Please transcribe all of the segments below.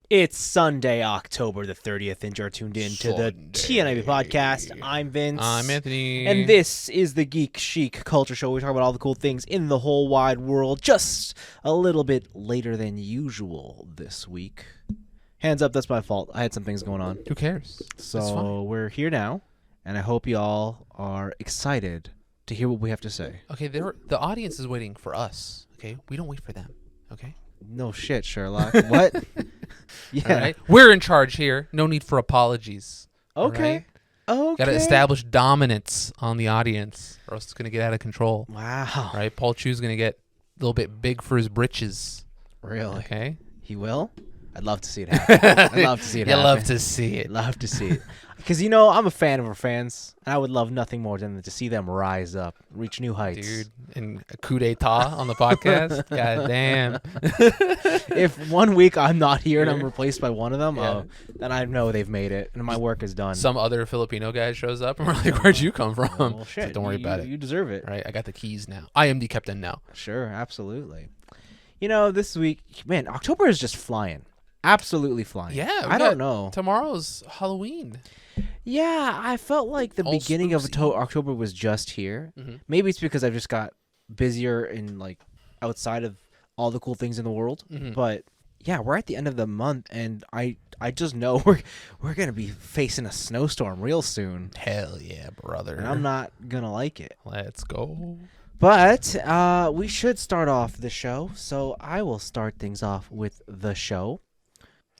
It's Sunday, October the 30th, and you're tuned in to the TNIAB podcast. I'm Vince. I'm Anthony. And this is the Geek Chic Culture Show. We talk about all the cool things in the whole wide world, just a little bit later than usual this week. Hands up, that's my fault. I had some things going on. Who cares? So we're here now, and I hope you all are excited to hear what we have to say. Okay, the audience is waiting for us. Okay, we don't wait for them. Okay. No shit, Sherlock. What? Yeah. All right. We're in charge here. No need for apologies. Okay. Right? Okay. Got to establish dominance on the audience, or else it's gonna get out of control. Wow. Right? Paul Chu's gonna get a little bit big for his britches. Really? Okay. He will? I'd love to see it happen. I'd love to see it happen. You love to see it. Love to see it. Because, you know, I'm a fan of our fans, and I would love nothing more than to see them rise up, reach new heights. Dude, and a coup d'etat on the podcast. God damn. If 1 week I'm not here and I'm replaced by one of them, Yeah. then I know they've made it, and my work is done. Some other Filipino guy shows up, and we're like, "Where'd you come from?" Well, It's shit. like, don't worry about it. You deserve it. Right? I got the keys now. I am the captain now. Sure, absolutely. You know, this week, man, October is just flying. Absolutely flying. Yeah, I don't know. Tomorrow's Halloween. Yeah, I felt like the All beginning of spooksy. October was just here. Mhm. Maybe it's because I've just got busier and like outside of all the cool things in the world. Mhm. But yeah, we're at the end of the month, and I just know we're gonna be facing a snowstorm real soon, Hell yeah, brother. and I'm not gonna like it. Let's go. But we should start off the show, so I will start things off with the show.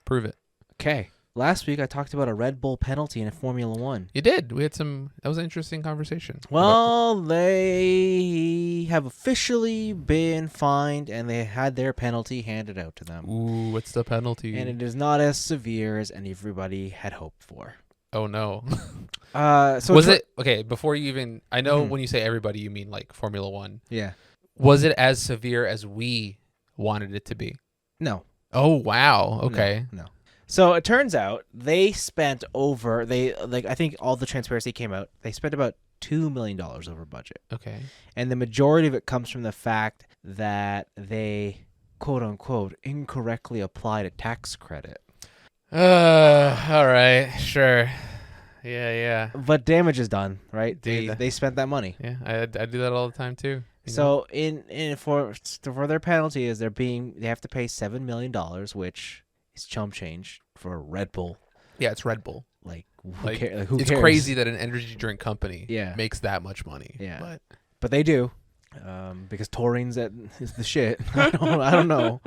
Prove it. Okay. Last week I talked about a Red Bull penalty in Formula One. You did. We had some. That was an interesting conversation. Well, they have officially been fined, and they had their penalty handed out to them. Ooh, what's the penalty? And it is not as severe as everybody had hoped for. Oh no. So Was it okay? Before you even, I know Mhm. when you say everybody, you mean like Formula One. Yeah. Was it as severe as we wanted it to be? No. Oh wow. Okay. No. So it turns out they spent over. I think all the transparency came out. They spent about $2 million over budget, Okay. and the majority of it comes from the fact that they, quote unquote, incorrectly applied a tax credit. All right. Sure. Yeah. But damage is done, right? Dude, They spent that money. Yeah. I do that all the time too. you know? So for their penalty is they have to pay $7 million, which is chump change for Red Bull. Yeah, it's Red Bull. Like who Like, cares? Who It's cares? crazy that an energy drink company Yeah. makes that much money. Yeah. But they do, because taurine's is the shit. I don't know.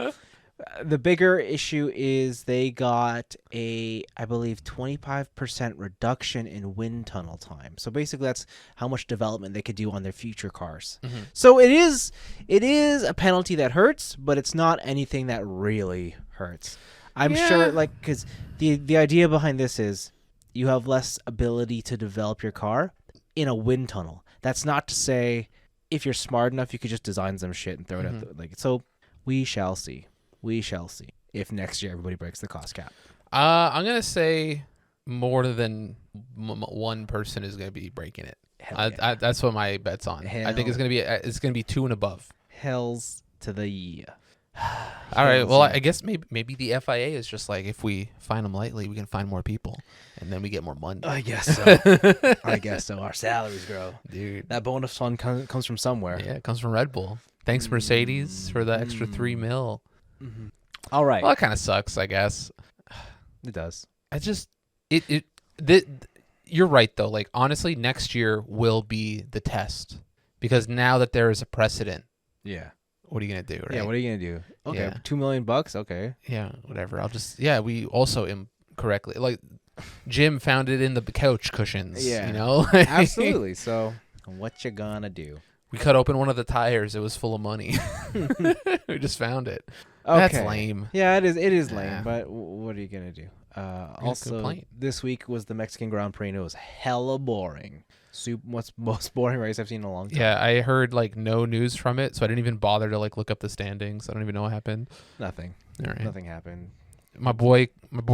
The bigger issue is they got I believe 25% reduction in wind tunnel time. So basically, that's how much development they could do on their future cars. Mhm. So it is a penalty that hurts, but it's not anything that really hurts. I'm Yeah. sure, like, because the idea behind this is you have less ability to develop your car in a wind tunnel. That's not to say if you're smart enough, you could just design some shit and throw it out. So we shall see. We shall see if next year everybody breaks the cost cap. I'm gonna say more than one person is gonna be breaking it. Hell yeah. That's what my bet's on. I think it's gonna be 2 and above. Hells to the yeah. All right. Hells Well, yeah. I guess maybe the FIA is just like, if we fine them lightly, we can find more people, and then we get more money. I guess so. I guess so. Our salaries grow. Dude. That bonus fund comes from somewhere. Yeah, it comes from Red Bull. Thanks Mercedes for the extra 3 mil. Mm-hmm. All right. Well, that kind of sucks, I guess. It does. I just you're right though. Like, honestly, next year will be the test, because now that there is a precedent, Yeah. what are you gonna do? Right? Yeah. What are you gonna do? Okay. Yeah. $2 million. Okay. Yeah, whatever. We also incorrectly, like, Jim found it in the couch cushions. Yeah. You know. Absolutely. So what you gonna do? We cut open one of the tires. It was full of money. We just found it. Okay. That's lame. Yeah, it is. It is lame. Yeah. But what are you gonna do? Can't Also, complain. this week was the Mexican Grand Prix, and it was hella boring. What's most boring race I've seen in a long time. Yeah, I heard like no news from it, so I didn't even bother to like look up the standings. I don't even know what happened. Nothing. All right. Nothing happened. My boy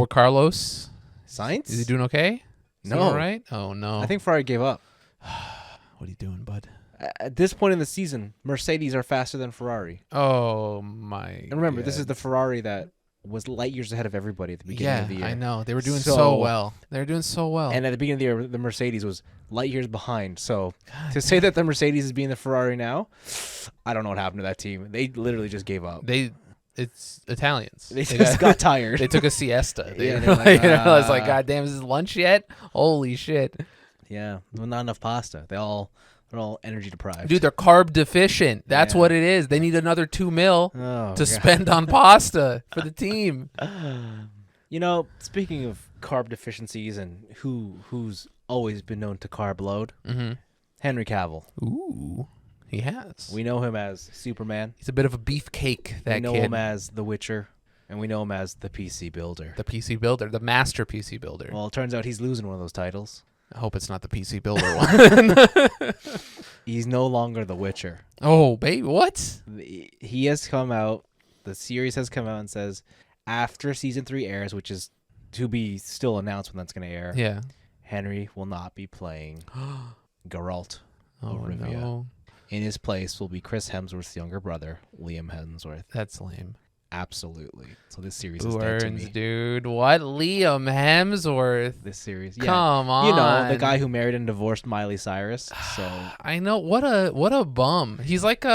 Carlos, Science? is he doing okay? Is he No. all right? Oh no. I think Ferrari gave up. What are you doing, bud? At this point in the season, Mercedes are faster than Ferrari. Oh my. And remember, this is God. the Ferrari that was light years ahead of everybody at the beginning of the year. I know. They were doing so well. They were doing so well. And at the beginning of the year, the Mercedes was light years behind. So to say that the Mercedes is being the Ferrari now, I don't know what happened to that team. They literally just gave up. It's Italians. They just got tired. They took a siesta. Yeah, They're like, I was like, God damn, is this lunch yet? Holy shit. Yeah, well, not enough pasta. They're all energy deprived. Dude, they're carb deficient. That's Yeah. what it is. They need another $2 million Oh, to God. spend on pasta for the team. You know, speaking of carb deficiencies and who's always been known to carb load, Mm-hmm. Henry Cavill. Ooh, he has. We know him as Superman. He's a bit of a beefcake, that we know kid. him as The Witcher, and we know him as the PC Builder. The PC Builder, the master PC Builder. Well, it turns out he's losing one of those titles. I hope it's not the PC Builder one. He's no longer The Witcher. Oh, baby, what? He has come out, the series has come out and says, after season 3 airs, which is to be still announced when that's going to air, Yeah. Henry will not be playing Geralt of Oh, Rivia. no. In his place will be Chris Hemsworth's younger brother, Liam Hemsworth. That's lame. Absolutely. So this series Who is dead to earns, me. dude? What? Liam Hemsworth? This series, yeah. Come on. You know, the guy who married and divorced Miley Cyrus. So I know. What a bum. He's like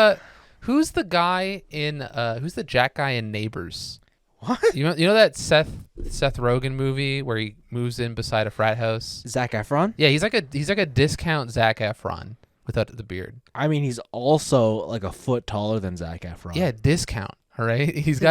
who's the guy in who's the Jack guy in Neighbors? what? You know that Seth Rogen movie where he moves in beside a frat house? Zac Efron? Yeah, he's like a discount Zac Efron without the beard. I mean, he's also like a foot taller than Zac Efron. Yeah, discount. All right, he's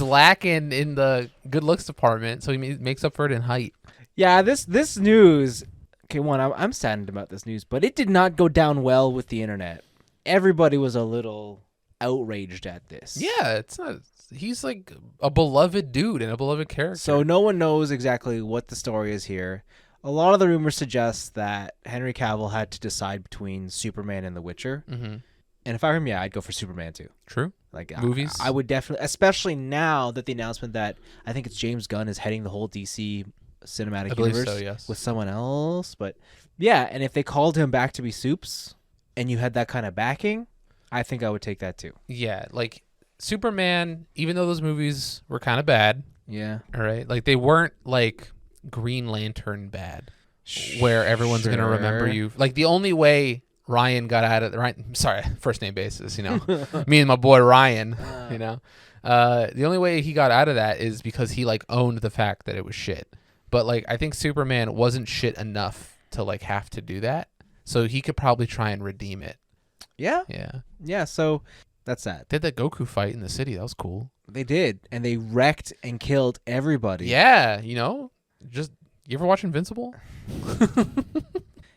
lacking in the good looks department, so he makes up for it in height. Yeah, this news. Okay, I'm saddened about this news, but it did not go down well with the internet. Everybody was a little outraged at this. Yeah, it's not. He's like a beloved dude and a beloved character. So no one knows exactly what the story is here. A lot of the rumors suggest that Henry Cavill had to decide between Superman and The Witcher. Mm-hmm. And if I were him, yeah, I'd go for Superman too. True. Like Movies? I would definitely, especially now that the announcement that I think it's James Gunn is heading the whole DC cinematic I believe universe so, yes. with someone else. But yeah, and if they called him back to be Supes and you had that kind of backing, I think I would take that too. Yeah, like Superman, even though those movies were kind of bad, Yeah. all right, like they weren't like Green Lantern bad, where everyone's going to remember Sure. you. Like the only way Ryan got out of sorry, first name basis, you know, me and my boy Ryan, you know, the only way he got out of that is because he like owned the fact that it was shit. But like, I think Superman wasn't shit enough to like have to do that. So he could probably try and redeem it. Yeah. Yeah. Yeah. So that's that. Did that Goku fight in the city. That was cool. They did. And they wrecked and killed everybody. Yeah. You know, just, you ever watch Invincible?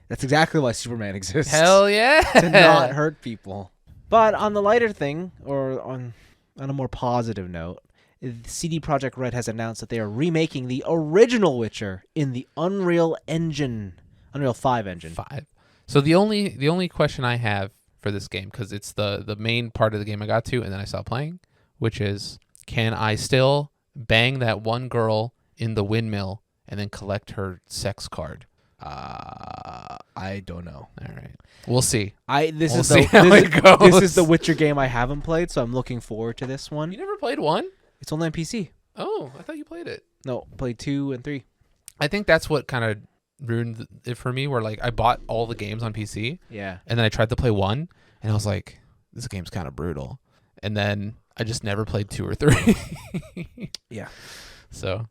That's exactly why Superman exists. Hell yeah. To not hurt people. But on the lighter thing, or on a more positive note, CD Projekt Red has announced that they are remaking the original Witcher in the Unreal 5 engine. 5. So the only question I have for this game, because it's the main part of the game I got to and then I stopped playing, which is, can I still bang that one girl in the windmill and then collect her sex card? I don't know. All right, we'll see. This We'll is see how it goes. This is the Witcher game I haven't played, so I'm looking forward to this one. You never played 1? It's only on PC. Oh, I thought you played it. No, played 2 and 3. I think that's what kind of ruined it for me, where like I bought all the games on PC Yeah. and then I tried to play 1 and I was like, this game's kind of brutal. And then I just never played 2 or 3. Yeah. So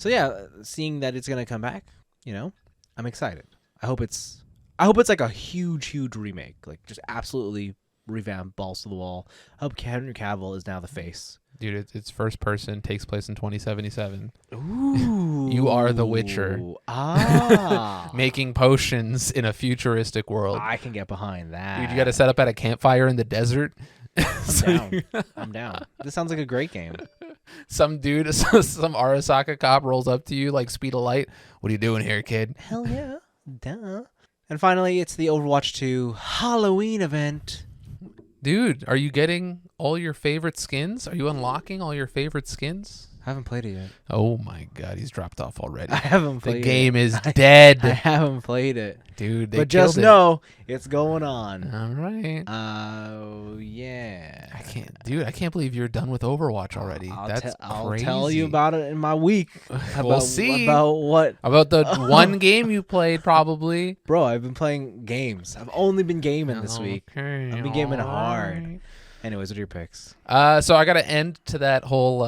yeah, seeing that it's gonna come back, you know, I'm excited. I hope it's like a huge remake, like just absolutely revamped, balls to the wall. I hope Henry Cavill is now the face. dude, it's first person, takes place in 2077. Ooh, You are the Witcher. Ah, Making potions in a futuristic world. I can get behind that. Dude, you got to set up at a campfire in the desert. I'm down. This sounds like a great game. Some dude, some Arasaka cop rolls up to you like speed of light. What are you doing here, kid? Hell yeah, duh. And finally, it's the Overwatch 2 Halloween event. Dude, are you getting all your favorite skins? Are you unlocking all your favorite skins? I haven't played it yet. Oh my god, he's dropped off already. I haven't The played game it. is dead. I haven't played it. Dude, they But just killed it. know it's going on. All right. Oh, yeah. I can't believe you're done with Overwatch already. That's I'll crazy. tell you about it in my week. We'll see. About what? About the one game you played, probably. Bro, I've been playing games. I've only been gaming this week. Okay, I've been gaming hard. alright. Anyways, what are your picks? So I got to end to that whole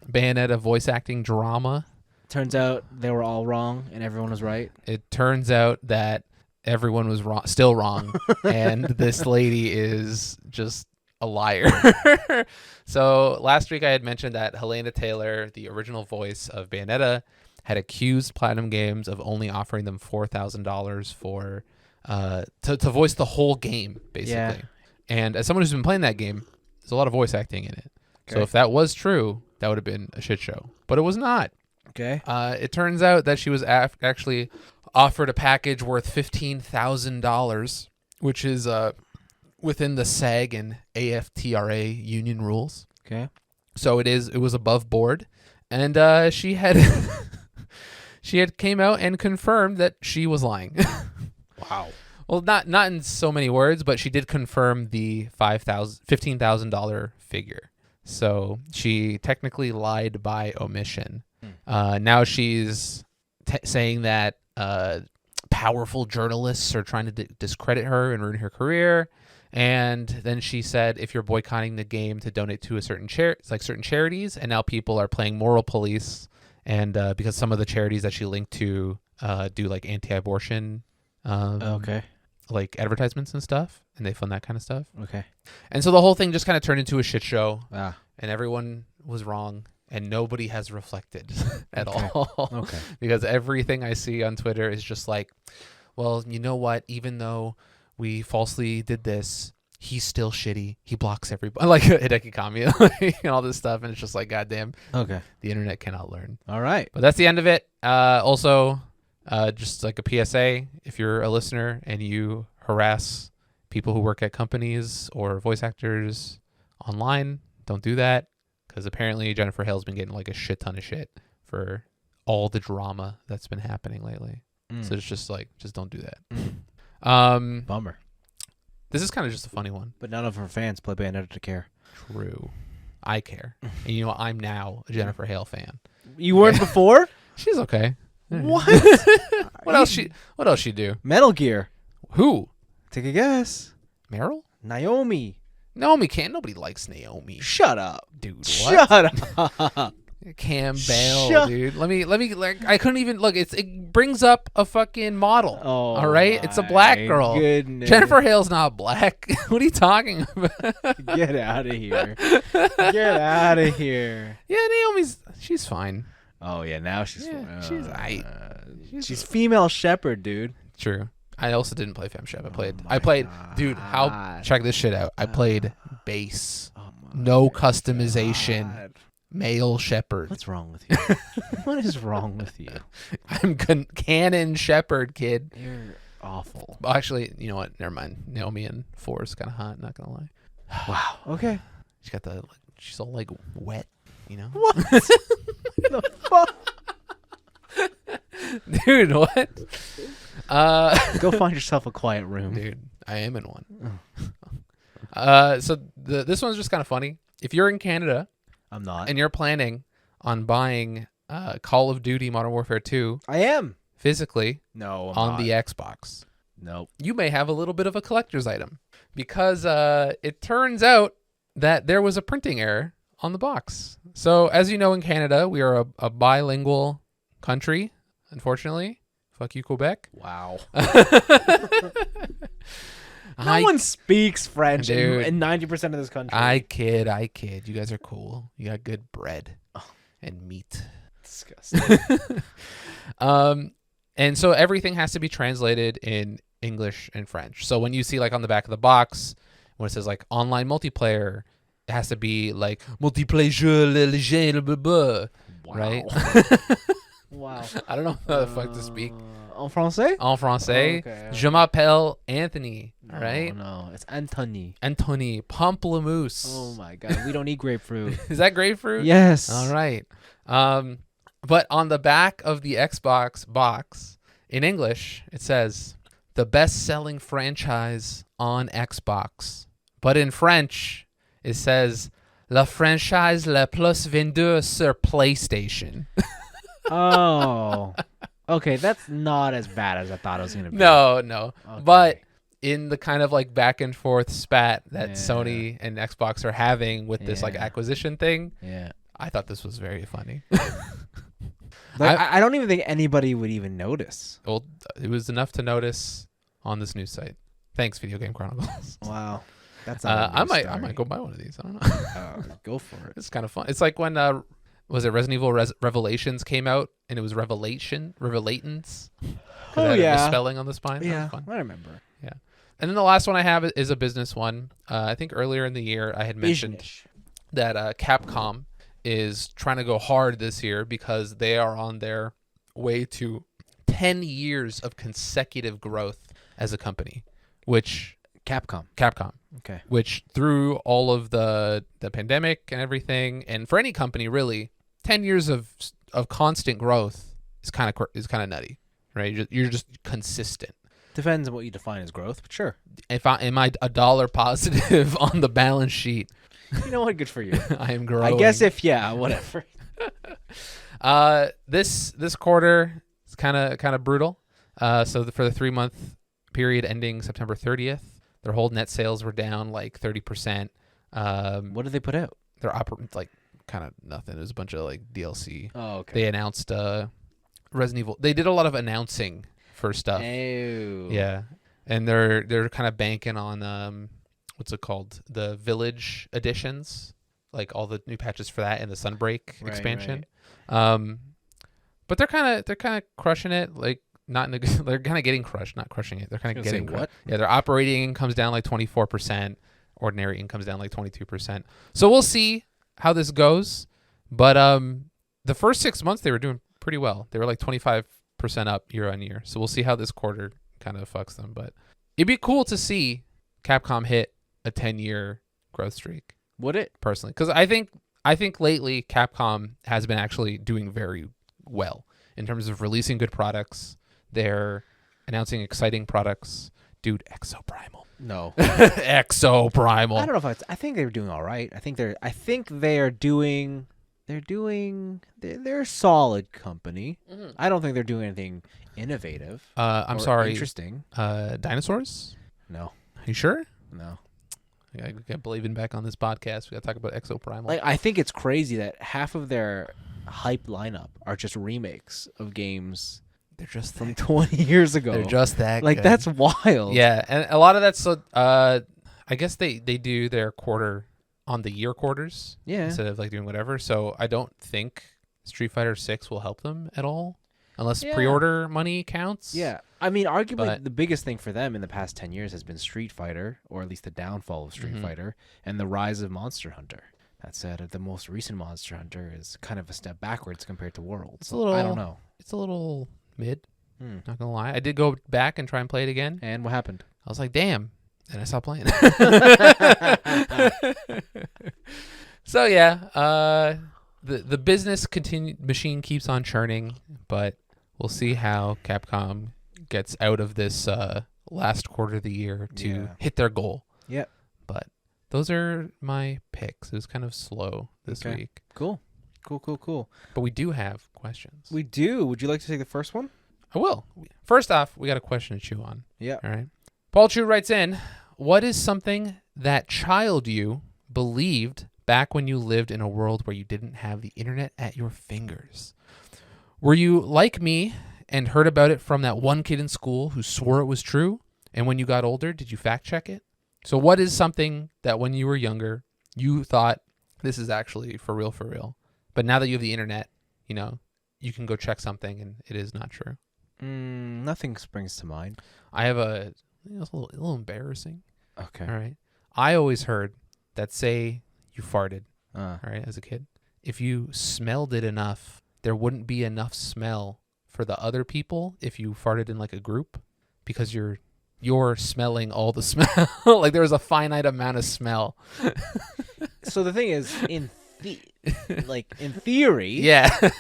Bayonetta voice acting drama. Turns out they were all wrong and everyone was right. It turns out that everyone was wrong, still wrong, and this lady is just a liar. So last week I had mentioned that Helena Taylor, the original voice of Bayonetta, had accused Platinum Games of only offering them $4,000 for to voice the whole game, basically. Yeah. And as someone who's been playing that game, there's a lot of voice acting in it. So Okay. if that was true, that would have been a shit show. But it was not. Okay. It turns out that she was actually offered a package worth $15,000, which is within the SAG and AFTRA union rules. Okay. So it was above board, and she had she had came out and confirmed that she was lying. Wow. Well, not in so many words, but she did confirm the $15,000 figure. So she technically lied by omission. Now she's saying that powerful journalists are trying to discredit her and ruin her career. And then she said, if you're boycotting the game to donate to a certain certain charities, and now people are playing moral police, and because some of the charities that she linked to do like anti-abortion, Okay. like advertisements and stuff, and they fund that kind of stuff. Okay. And so the whole thing just kind of turned into a shit show, Ah. and everyone was wrong, and nobody has reflected at Okay. all. Okay. Because everything I see on Twitter is just like, well, you know what? Even though we falsely did this, he's still shitty. He blocks everybody, like Hideki Kamiya, and all this stuff. And it's just like, goddamn, Okay. the internet cannot learn. All right. But that's the end of it. Also, just like a PSA, if you're a listener and you harass people who work at companies or voice actors online, don't do that. Because apparently Jennifer Hale's been getting like a shit ton of shit for all the drama that's been happening lately. So it's just like, just don't do that. Bummer. This is kind of just a funny one. But none of her fans play Bayonetta to care. True. I care. And you know, I'm now a Jennifer Hale fan. You weren't before? She's okay. What? What else she do? Metal Gear. Who? Take a guess. Meryl? Naomi. Naomi can't. Nobody likes Naomi. Shut up. Dude, what? Shut up. Cam Bell, Shut- dude. Let me like I couldn't even look. It brings up a fucking model. Oh, all right? It's a black my girl. goodness. Jennifer Hale's not black. What are you talking about? Get out of here. Get out of here. Yeah, she's fine. Oh, yeah. Now she's... she's aight. She's female shepherd, dude. True. I also didn't play FemShep. my Dude, God. check this shit out. I played bass. Oh my No customization. God. Male shepherd. What's wrong with you? What is wrong with you? I'm canon shepherd, kid. You're awful. Well, actually, you know what? Never mind. Naomi in 4 is kind of hot, not going to lie. Wow. Okay. She's all like wet, you know? What? The fuck? Dude, what? Go find yourself a quiet room. Dude, I am in one. So this one's just kind of funny. If you're in Canada I'm not. and you're planning on buying Call of Duty Modern Warfare 2 I am. physically No, I'm on not. the Xbox, Nope. you may have a little bit of a collector's item because it turns out that there was a printing error on the box. So as you know, in Canada, we are a bilingual country, unfortunately. Fuck you, Quebec. Wow. I No one speaks French Dude. in 90% of this country. I kid. You guys are cool. You got good bread and meat. Disgusting. And so everything has to be translated in English and French. So when you see like on the back of the box, when it says like online multiplayer, it has to be like multiplayer léger, blah, blah, Wow. right? Wow. I don't know how the fuck to speak. En français? En français, Okay. je m'appelle Anthony. All right. No, it's Anthony. Anthony Pamplemousse. Oh my God, we don't eat grapefruit. Is that grapefruit? Yes. All right. But on the back of the Xbox box, in English, it says, the best-selling franchise on Xbox. But in French, it says, la franchise la plus vendue sur PlayStation. Oh. Okay, that's not as bad as I thought it was going to be. No. Okay. But in the kind of like back and forth spat that Yeah. Sony and Xbox are having with this like Yeah. acquisition thing, Yeah. I thought this was very funny. Like, I don't even think anybody would even notice. Well, it was enough to notice on this news site. Thanks, Video Game Chronicles. Wow. That's not a I news might story. go buy one of these. I don't know. Go for it. It's kind of fun. It's like when was it Resident Evil Revelations came out and it was Revelatons. Oh, It yeah. was spelling on the spine. That Yeah, was fun. I remember. And then the last one I have is a business one. I think earlier in the year I had mentioned Business. that Capcom is trying to go hard this year because they are on their way to 10 years of consecutive growth as a company, which Capcom. Okay. which through all of the pandemic and everything, and for any company really, 10 years of constant growth is kind of nutty, right? You're just consistent. Depends on what you define as growth, but sure. Am I a dollar positive on the balance sheet? You know what? Good for you. I am growing. I guess whatever. This quarter is kind of brutal. So for the 3-month period ending September 30th, their whole net sales were down like 30%. What did they put out? They're like kind of nothing. It was a bunch of like DLC. Oh, okay. They announced Resident Evil. They did a lot of announcing for stuff. Ew. Yeah, and they're kind of banking on what's it called? The Village editions, like all the new patches for that and the Sunbreak expansion. Right. But they're kind of crushing it. Like not in a, they're kind of getting crushed, not crushing it. They're kind of getting what? Yeah, their operating income's down like 24%. Ordinary income's down like 22%. So we'll see how this goes. But the first 6 months they were doing pretty well. They were like 25% up year on year. So we'll see how this quarter kind of fucks them. But it'd be cool to see Capcom hit a 10-year growth streak. Would it? Personally, because I think lately Capcom has been actually doing very well in terms of releasing good products. They're announcing exciting products. Dude, Exoprimal. No. Exoprimal. I don't know if I think they were doing all right. I think they're a solid company. Mm-hmm. I don't think they're doing anything innovative. I'm or sorry. Interesting. Dinosaurs? No. Are you sure? No. I can't believe in back on this podcast. We got to talk about Exoprimal. Like, I think it's crazy that half of their hype lineup are just remakes of games they're just from 20 years ago. They're just that like good. That's wild. Yeah, and a lot of that's I guess they do their quarter on the year quarters instead of like doing whatever. So I don't think Street Fighter 6 will help them at all unless pre-order money counts. Yeah. I mean, arguably the biggest thing for them in the past 10 years has been Street Fighter, or at least the downfall of Street Fighter, and the rise of Monster Hunter. That said, the most recent Monster Hunter is kind of a step backwards compared to Worlds. I don't know. It's a little mid. Not gonna lie. I did go back and try and play it again. And what happened? I was like, damn. And I stopped playing. So yeah, the business machine keeps on churning, but we'll see how Capcom gets out of this last quarter of the year to hit their goal. Yep. But those are my picks. It was kind of slow this week. Cool. But we do have questions. We do. Would you like to take the first one? I will. First off, we got a question to chew on. Yeah. All right. Paul Chu writes in, what is something that child you believed back when you lived in a world where you didn't have the internet at your fingers? Were you like me and heard about it from that one kid in school who swore it was true? And when you got older, did you fact check it? So what is something that when you were younger, you thought this is actually for real? But now that you have the internet, you can go check something and it is not true. Nothing springs to mind. I have it's a little embarrassing. Okay. All right. I always heard that say you farted, Uh, all right, as a kid. If you smelled it enough, there wouldn't be enough smell for the other people if you farted in like a group because you're you're smelling all the smell. Like there was a finite amount of smell. So the thing is, in theory, Yeah.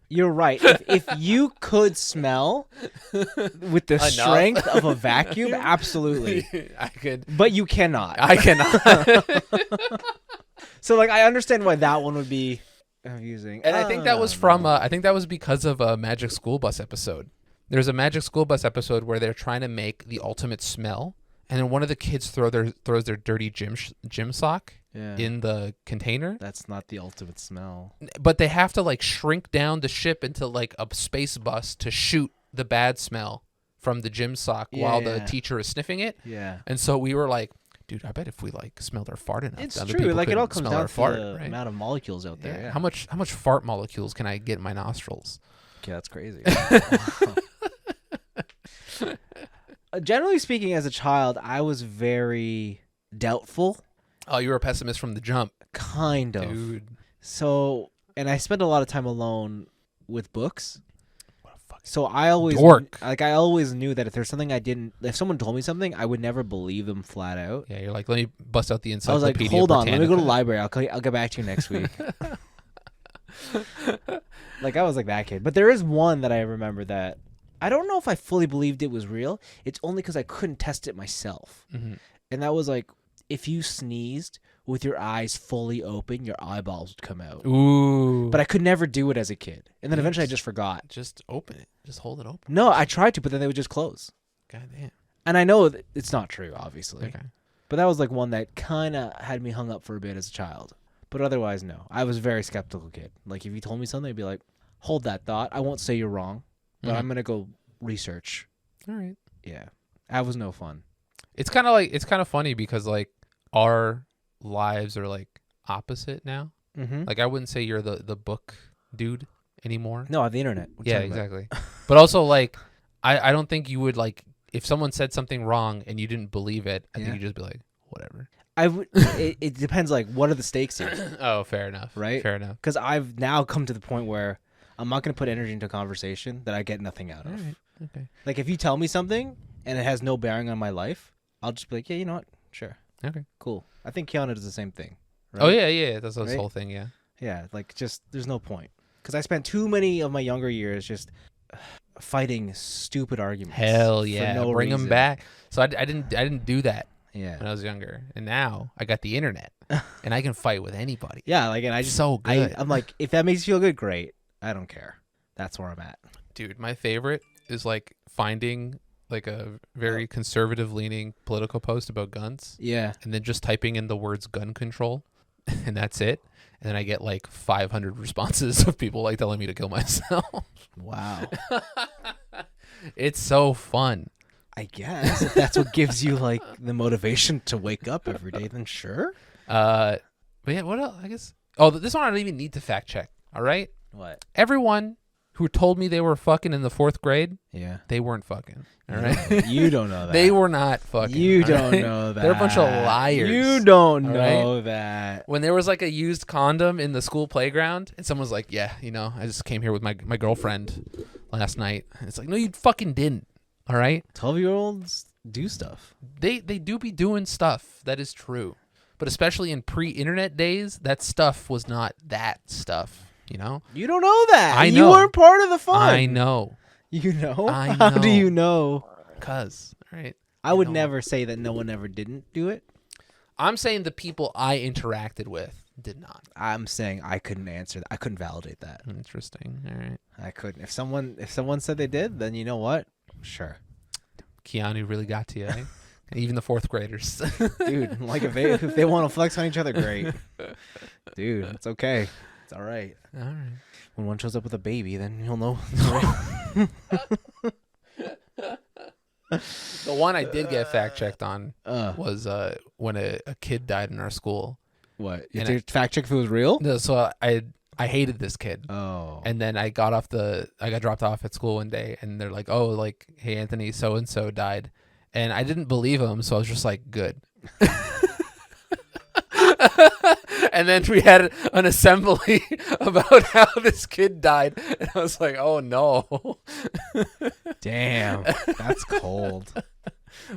you're right. If you could smell with the Enough. strength of a vacuum, absolutely. I could. But you cannot. I cannot. So like, I understand why that one would be confusing. And I think that was from. I think that was because of a Magic School Bus episode. There's a Magic School Bus episode where they're trying to make the ultimate smell, and then one of the kids throws their dirty gym sock in the container. That's not the ultimate smell. But they have to like shrink down the ship into like a space bus to shoot the bad smell from the gym sock while the teacher is sniffing it. Yeah. And so we were like, dude, I bet if we like smelled our fart enough, It's other true. people Like it could all comes smell down our to fart, the right? amount of molecules out there. Yeah. How much fart molecules can I get in my nostrils? Okay, that's crazy. Generally speaking, as a child, I was very doubtful. Oh, you were a pessimist from the jump. Kind of. Dude. So, and I spent a lot of time alone with books. What a fucking So I always dork. I always knew that if there's something if someone told me something, I would never believe them flat out. Yeah, you're like, let me bust out the I was encyclopedia. like, hold on, let me go to the Britannica. library. I'll get back to you next week. Like I was like that kid. But there is one that I remember that I don't know if I fully believed it was real. It's only because I couldn't test it myself. Mhm. And that was like, if you sneezed with your eyes fully open, your eyeballs would come out. Ooh. But I could never do it as a kid. And then eventually I Yes. just forgot. Just open it. Just hold it open. No, I tried to, but then they would just close. God damn. And I know that it's not true, obviously. Okay. But that was like one that kind of had me hung up for a bit as a child. But otherwise, no. I was a very skeptical kid. Like, if you told me something, I'd be like, hold that thought. I won't say you're wrong, but Mhm. I'm going to go research. All right. Yeah. That was no fun. It's kind of funny because like our lives are like opposite now. Mm-hmm. Like I wouldn't say you're the book dude anymore. No, on the internet. What you Yeah, talking about? exactly. But also like I don't think you would like if someone said something wrong and you didn't believe it, I think Yeah. you'd just be like, whatever. I would. It depends, like, what are the stakes here? Oh, fair enough. Right? Fair enough. Because I've now come to the point where I'm not going to put energy into a conversation that I get nothing out All of. right. Okay. Like, if you tell me something and it has no bearing on my life, I'll just be like, yeah, you know what? Sure. Okay. Cool. I think Keanu does the same thing. Right? Oh yeah. That's this Right? whole thing. Yeah. Yeah, like, just, there's no point. Because I spent too many of my younger years just fighting stupid arguments. Hell for yeah. no Bring them reason. back. So I didn't do that Yeah. when I was younger, and now I got the internet, and I can fight with anybody. Yeah, like, and I just, So good. I'm like, if that makes you feel good, great. I don't care. That's where I'm at. Dude, my favorite is like finding like a very conservative leaning political post about guns Yeah. and then just typing in the words gun control and that's it. And then I get like 500 responses of people like telling me to kill myself. Wow. It's so fun. I guess if that's what gives you like the motivation to wake up every day, then sure. But yeah, what else? I guess. Oh, this one I don't even need to fact check. All right. What? Everyone who told me they were fucking in the 4th grade, Yeah. they weren't fucking. All right. You don't know that. They were not fucking. You all don't right? know that. They're a bunch of liars. You don't All know that. When there was like a used condom in the school playground and someone's like, yeah, you know, I just came here with my girlfriend last night. And it's like, no, you fucking didn't. All right. 12-year-olds do stuff. They do be doing stuff. That is true. But especially in pre-internet days, that stuff was not that stuff, you know? You don't know that. I You know. weren't part of the fun. I know. You know? I How do know. you know? Cuz, all right. I would know. never say that no one ever didn't do it. I'm saying the people I interacted with did not. I'm saying I couldn't answer that. I couldn't validate that. Interesting. All right. I couldn't. If someone said they did, then you know what? Sure. Keanu really got to you, eh? Even the 4th graders. Dude, like if they want to flex on each other, great. Dude, it's okay. It's all right. All right. When one shows up with a baby, then you'll know. The one I did get fact checked on Was was when a kid died in our school. what? And Did you fact check if it was real? No, so I hated this kid. Oh. And then I got dropped off at school one day and they're like, "Oh, like, hey Anthony, so and so died." And I didn't believe him, so I was just like, "Good." And then we had an assembly about how this kid died. And I was like, oh, no. Damn, that's cold.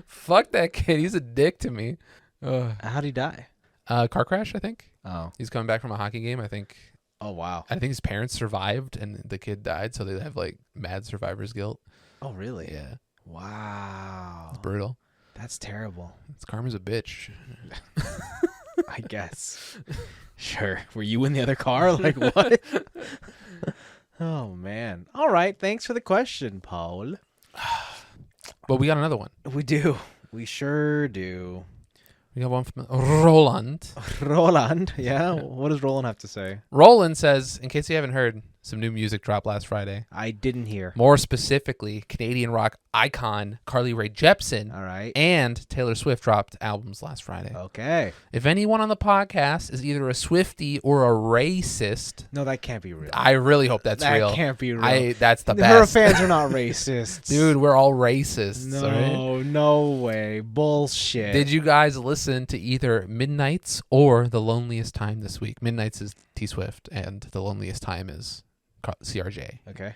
Fuck that kid. He's a dick to me. How'd he die? Car crash, I think. Oh. He's coming back from a hockey game, I think. Oh, wow. I think his parents survived and the kid died, so they have like mad survivor's guilt. Oh, really? Yeah. Wow. It's brutal. That's terrible. It's karma's a bitch. I guess. Sure. Were you in the other car? Like, what? Oh, man. All right. Thanks for the question, Paul. But we got another one. We do. We sure do. We got one from Roland. Roland. Yeah. What does Roland have to say? Roland says, in case you haven't heard, some new music dropped last Friday. I didn't hear. More specifically, Canadian rock icon Carly Rae Jepsen All right. and Taylor Swift dropped albums last Friday. Okay. If anyone on the podcast is either a Swiftie or a racist, No, that can't be real. I really hope that's that real. can't be real. That's the Her best. fans are not racists. Dude, we're all racists. No, all right? no way. Bullshit. Did you guys listen to either Midnight's or The Loneliest Time this week? Midnight's is T Swift and The Loneliest Time is CRJ. Okay.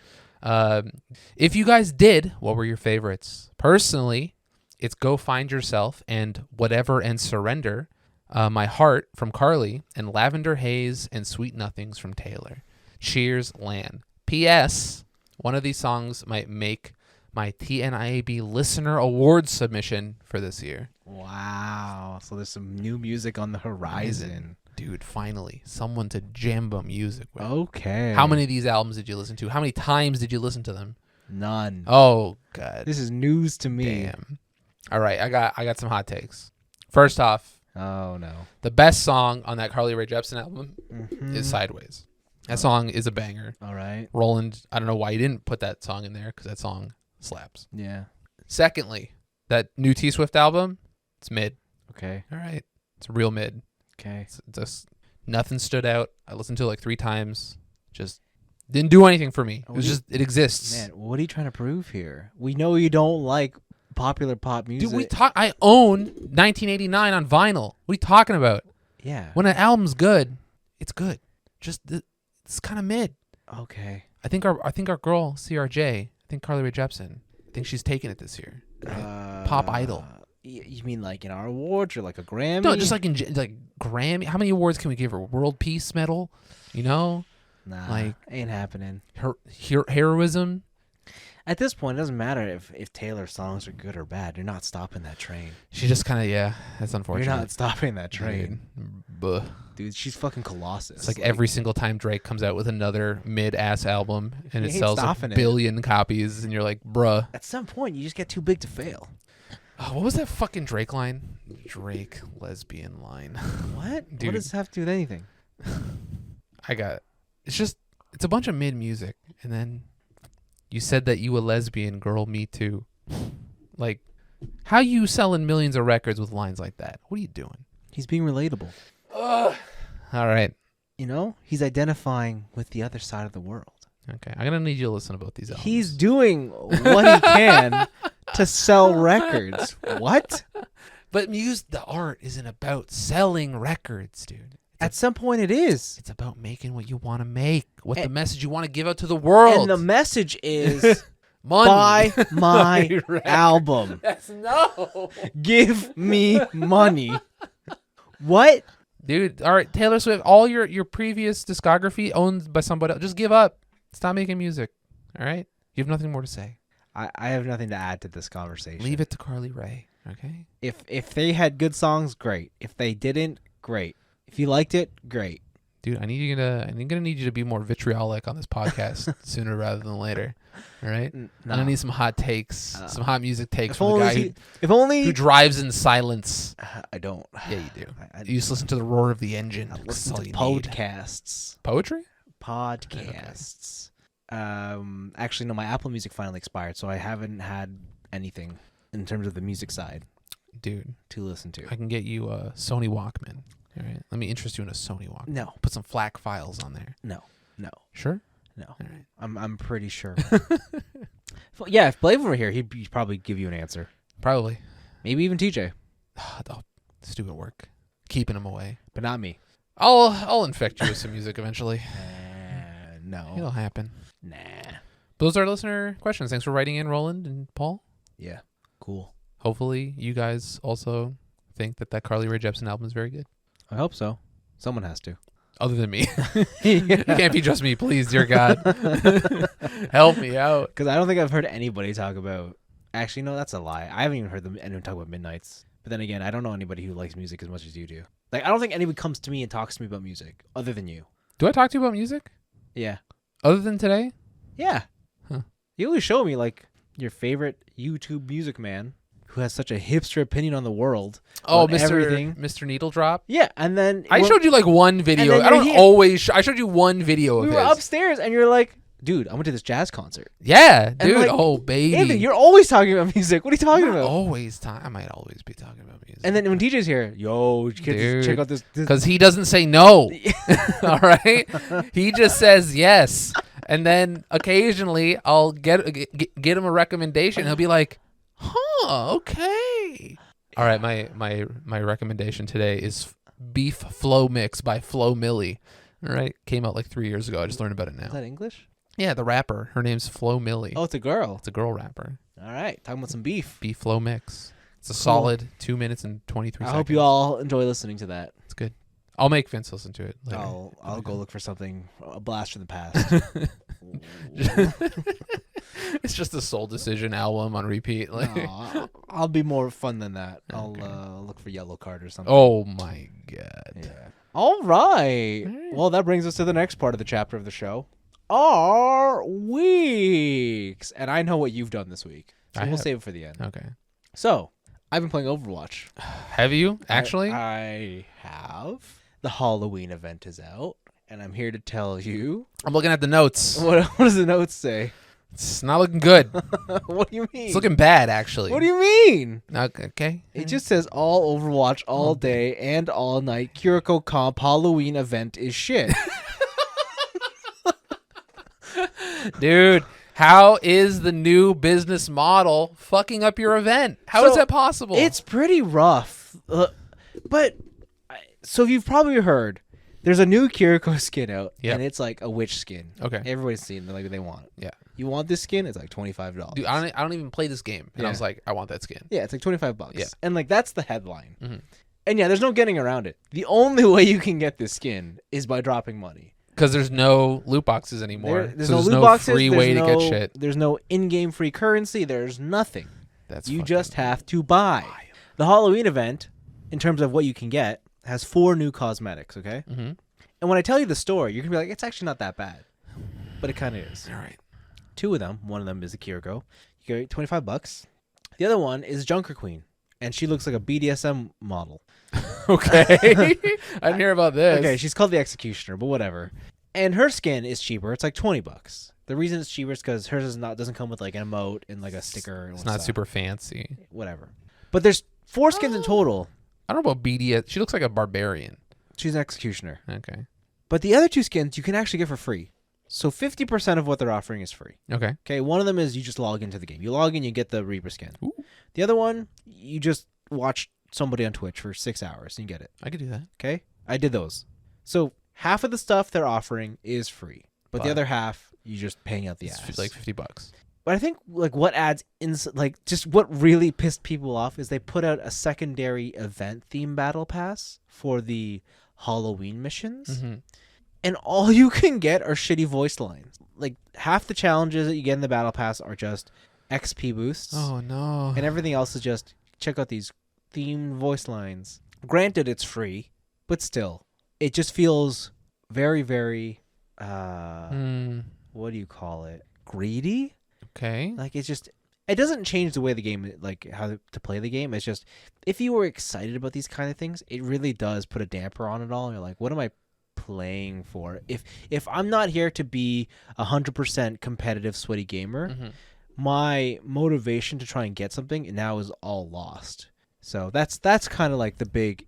If you guys did, what were your favorites? Personally, it's Go Find Yourself and Whatever and Surrender, My Heart from Carly, and Lavender Haze and Sweet Nothings from Taylor. Cheers, Lan. P.S. One of these songs might make my TNIAB Listener Awards submission for this year. Wow. So there's some new music on the horizon. Dude, finally, someone to jamba music with. Okay. How many of these albums did you listen to? How many times did you listen to them? None. Oh, God. This is news to me. Damn. All right, I got some hot takes. First off, Oh, no. the best song on that Carly Rae Jepsen album Mhm. is Sideways. That song is a banger. All right. Roland, I don't know why you didn't put that song in there because that song slaps. Yeah. Secondly, that new T Swift album, it's mid. Okay. All right. It's real mid. Okay. It's just nothing stood out. I listened to it like 3 times. Just didn't do anything for me. It was just, it exists. Man, what are you trying to prove here? We know you don't like popular pop music. Dude, I own 1989 on vinyl. What are you talking about? Yeah. When an album's good, it's good. Just it's kind of mid. Okay. I think our girl CRJ, I think Carly Rae Jepsen, I think she's taking it this year. Pop Idol. You mean like in our awards or like a Grammy? No, just like in like Grammy. How many awards can we give her? World Peace Medal, you know? Nah, like ain't happening. Heroism. At this point, it doesn't matter if Taylor's songs are good or bad. You're not stopping that train. She just kind of that's unfortunate. You're not stopping that train. Buh. Dude, she's fucking Colossus. It's like every single time Drake comes out with another mid-ass album and it ain't sells a stopping it. billion copies and you're like, bruh. At some point, you just get too big to fail. Oh, what was that fucking Drake line? Drake lesbian line. What? Dude. What does this have to do with anything? It's a bunch of mid music. And then you said that you a lesbian, girl, me too. Like, how you selling millions of records with lines like that? What are you doing? He's being relatable. All right. You know? He's identifying with the other side of the world. Okay. I'm going to need you to listen to both these albums. He's doing what he can to sell records. What? But the art isn't about selling records, dude. At some point it is. It's about making what you want to make, the message you want to give out to the world. And the message is money. Buy my album. No. Give me money. What? Dude, all right, Taylor Swift, all your previous discography owned by somebody else. Just give up. Stop making music. All right? You have nothing more to say. I have nothing to add to this conversation. Leave it to Carly Rae, okay? If they had good songs, great. If they didn't, great. If you liked it, great. Dude, I'm gonna need you to be more vitriolic on this podcast sooner rather than later. All right? No. I'm gonna need some hot takes, some hot music takes If from the guy only who drives in silence. I don't. Yeah, you do. I You just listen to the roar of the engine. I That's listen all to you podcasts. need. Poetry? Podcasts. Actually, no. My Apple Music finally expired, so I haven't had anything in terms of the music side, dude, to listen to. I can get you a Sony Walkman. All right, let me interest you in a Sony Walkman. No. Put some FLAC files on there. No. Sure. No. All right. I'm pretty sure. Yeah, if Blave were here, he'd probably give you an answer. Probably. Maybe even TJ, Oh, stupid work. Keeping him away. but not me. I'll infect you with some music eventually. No. It'll happen. Nah. Those are listener questions. Thanks for writing in, Roland and Paul. Yeah. Cool. Hopefully, you guys also think that Carly Rae Jepsen album is very good. I hope so. Someone has to. Other than me. It can't be just me, please, dear God. Help me out. Because I don't think I've heard anybody talk about... Actually, no, that's a lie. I haven't even heard anyone talk about Midnights. But then again, I don't know anybody who likes music as much as you do. Like, I don't think anybody comes to me and talks to me about music other than you. Do I talk to you about music? Yeah. Other than today? Yeah. Huh. You always show me, like, your favorite YouTube music man who has such a hipster opinion on the world. Oh, about everything. Mr. Needle Drop? Yeah, and then... I showed you, like, one video. then I don't you're always... I showed you one video of We his. were upstairs, and you're like, dude, I went to this jazz concert. Yeah, dude. like, Oh, baby. Anthony, you're always talking about music. What are you talking Not about? always I might always be talking about music. And then when DJ's here, yo, kids, check out this. Because he doesn't say no. All right? He just says yes. And then occasionally I'll get him a recommendation. He'll be like, huh, okay. All right, my recommendation today is Beef Flow Mix by Flo Milli. All right, came out like 3 years ago. I just learned about it now. Is that English? Yeah, the rapper. Her name's Flo Milli. Oh, it's a girl. It's a girl rapper. All right, talking about some beef. Beef Flow Mix. It's a Cool. solid 2 minutes and 23 I seconds. hope you all enjoy listening to that. It's good. I'll make Vince listen to it later. I'll go look for something, a blast from the past. It's just a Soul Decision album on repeat. Like, No, I'll be more fun than that. Okay. I'll look for Yellow Card or something. oh my God. Yeah. All right. All right. Well, that brings us to the next part of the chapter of the show. Our weeks. And I know what you've done this week. So I we'll have. save it for the end. Okay. So, I've been playing Overwatch. Have you actually? I have. The Halloween event is out. And I'm here to tell you. I'm looking at the notes. What does the notes say? It's not looking good. What do you mean? It's looking bad, actually. What do you mean? Okay. It just says all Overwatch all day and all night. Kiriko Comp Halloween event is shit. Dude, how is the new business model fucking up your event? How is So, that possible? It's pretty rough. So you've probably heard there's a new Kiriko skin out, Yep. and it's like a witch skin. Okay. Everybody's seen it, like they want it. Yeah. You want this skin? It's like $25. Dude, I don't even play this game. And I Yeah. was like, I want that skin. Yeah, it's like $25. Yeah. And like that's the headline. Mhm. And yeah, there's no getting around it. The only way you can get this skin is by dropping money. Because there's no loot boxes anymore. There's so no there's loot no boxes. free there's way no, to get shit. There's no in-game free currency. There's nothing. That's You fucking just have to buy. The Halloween event, in terms of what you can get, has 4 new cosmetics, okay? Mhm. And when I tell you the story, you're going to be like, it's actually not that bad. But it kind of is. All right. 2 of them, one of them is a Kiriko. You get $25. The other one is Junker Queen. And she looks like a BDSM model. Okay. I didn't hear about this. Okay, she's called the Executioner, but whatever. And her skin is cheaper. It's like $20. The reason it's cheaper is because hers doesn't come with like an emote and like a sticker. And It's not super fancy. whatever. But there's 4 skins in total. I don't know about BDS. She looks like a barbarian. She's an Executioner. Okay. But the other 2 skins you can actually get for free. So 50% of what they're offering is free. Okay. Okay, one of them is you just log into the game. You log in, you get the Reaper skin. Ooh. The other one, you just watch somebody on Twitch for 6 hours and you get it. I could do that. Okay? I did those. So half of the stuff they're offering is free. But the But- other half, you just paying out the It's ass. like $50. But I think like what adds just what really pissed people off is they put out a secondary event theme battle pass for the Halloween missions. Mm-hmm. And all you can get are shitty voice lines. Like half the challenges that you get in the battle pass are just XP boosts. Oh no. And everything else is just check out these themed voice lines. Granted it's free, but still. It just feels very, very what do you call it? Greedy? Okay. Like it doesn't change the way the game, like how to play the game. It's just if you were excited about these kind of things, it really does put a damper on it all. You're like, what am I playing for? If I'm not here to be 100% competitive sweaty gamer, Mm-hmm. my motivation to try and get something now is all lost. So that's kind of like the big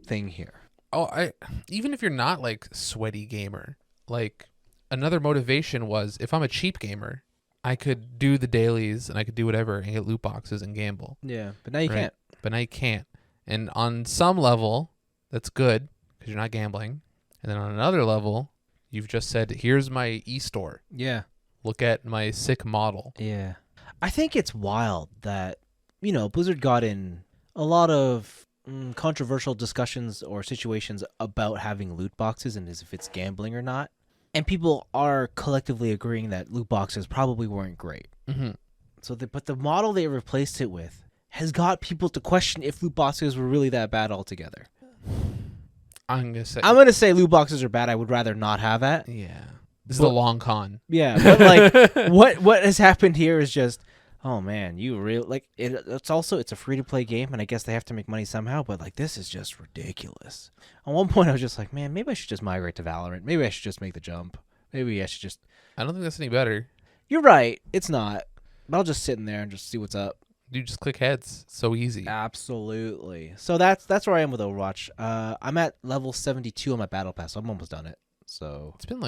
thing here. Oh, even if you're not like sweaty gamer, like another motivation was if I'm a cheap gamer, I could do the dailies and I could do whatever and get loot boxes and gamble. Yeah, but now you Right. can't. But now you can't. And on some level, that's good because you're not gambling. And then on another level, you've just said, here's my e-store. Yeah. Look at my sick model. Yeah. I think it's wild that, Blizzard got in a lot of controversial discussions or situations about having loot boxes and as if it's gambling or not. And people are collectively agreeing that loot boxes probably weren't great. Mm-hmm. But the model they replaced it with has got people to question if loot boxes were really that bad altogether. I'm gonna say loot boxes are bad. I would rather not have that. Yeah. This is the long con. Yeah, but what has happened here is just, oh man, it's a free to play game, and I guess they have to make money somehow. But this is just ridiculous. At one point, I was just like, man, maybe I should just migrate to Valorant. Maybe I should just make the jump. Maybe I should just. I don't think that's any better. You're right. It's not. But I'll just sit in there and just see what's up. Dude, just click heads. So easy. Absolutely. So that's where I am with Overwatch. I'm at level 72 on my battle pass. So I'm almost done it. So it's been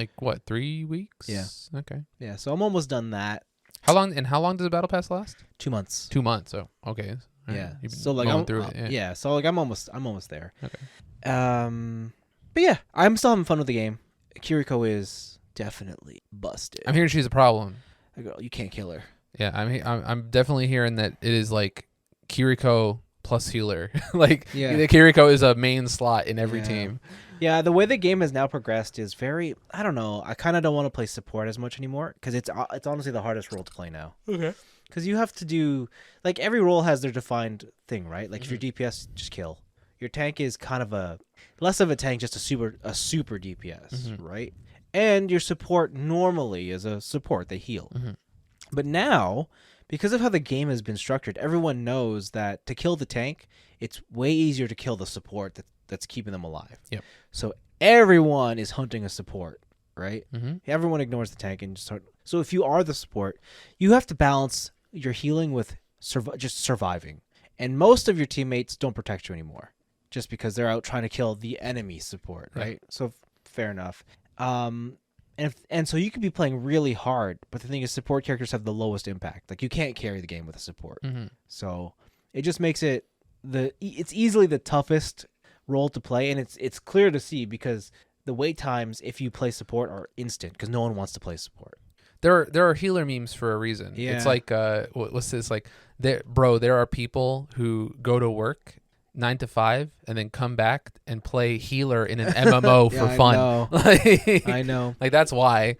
3 weeks? Yeah. Okay. Yeah. So I'm almost done that. How long does the battle pass last? 2 months. 2 months. Oh, okay. All yeah. Right. So going through it. Yeah. So I'm almost there. Okay. But yeah, I'm still having fun with the game. Kiriko is definitely busted. I'm hearing she's a problem. Girl, you can't kill her. Yeah, I'm definitely hearing that it is Kiriko plus healer. The Kiriko is a main slot in every team. Yeah, the way the game has now progressed is very, I don't know. I kind of don't want to play support as much anymore because it's honestly the hardest role to play now. Okay. Because you have to do every role has their defined thing, right? If you're DPS, just kill. Your tank is kind of less of a tank, just a super DPS, right? And your support normally is a support; they heal. Mm-hmm. But now, because of how the game has been structured, everyone knows that to kill the tank, it's way easier to kill the support that's keeping them alive. Yep. So everyone is hunting a support, right? Mm-hmm. Everyone ignores the tank and just start. So if you are the support, you have to balance your healing with just surviving. And most of your teammates don't protect you anymore, just because they're out trying to kill the enemy support, right? Yeah. So fair enough. And so you could be playing really hard, but the thing is, support characters have the lowest impact. You can't carry the game with a support. Mm-hmm. So it just makes it it's easily the toughest role to play, and it's clear to see because the wait times if you play support are instant because no one wants to play support. There are healer memes for a reason. Yeah. It's what's this there are people who go to work 9 to 5 and then come back and play healer in an MMO for fun. I know. That's why.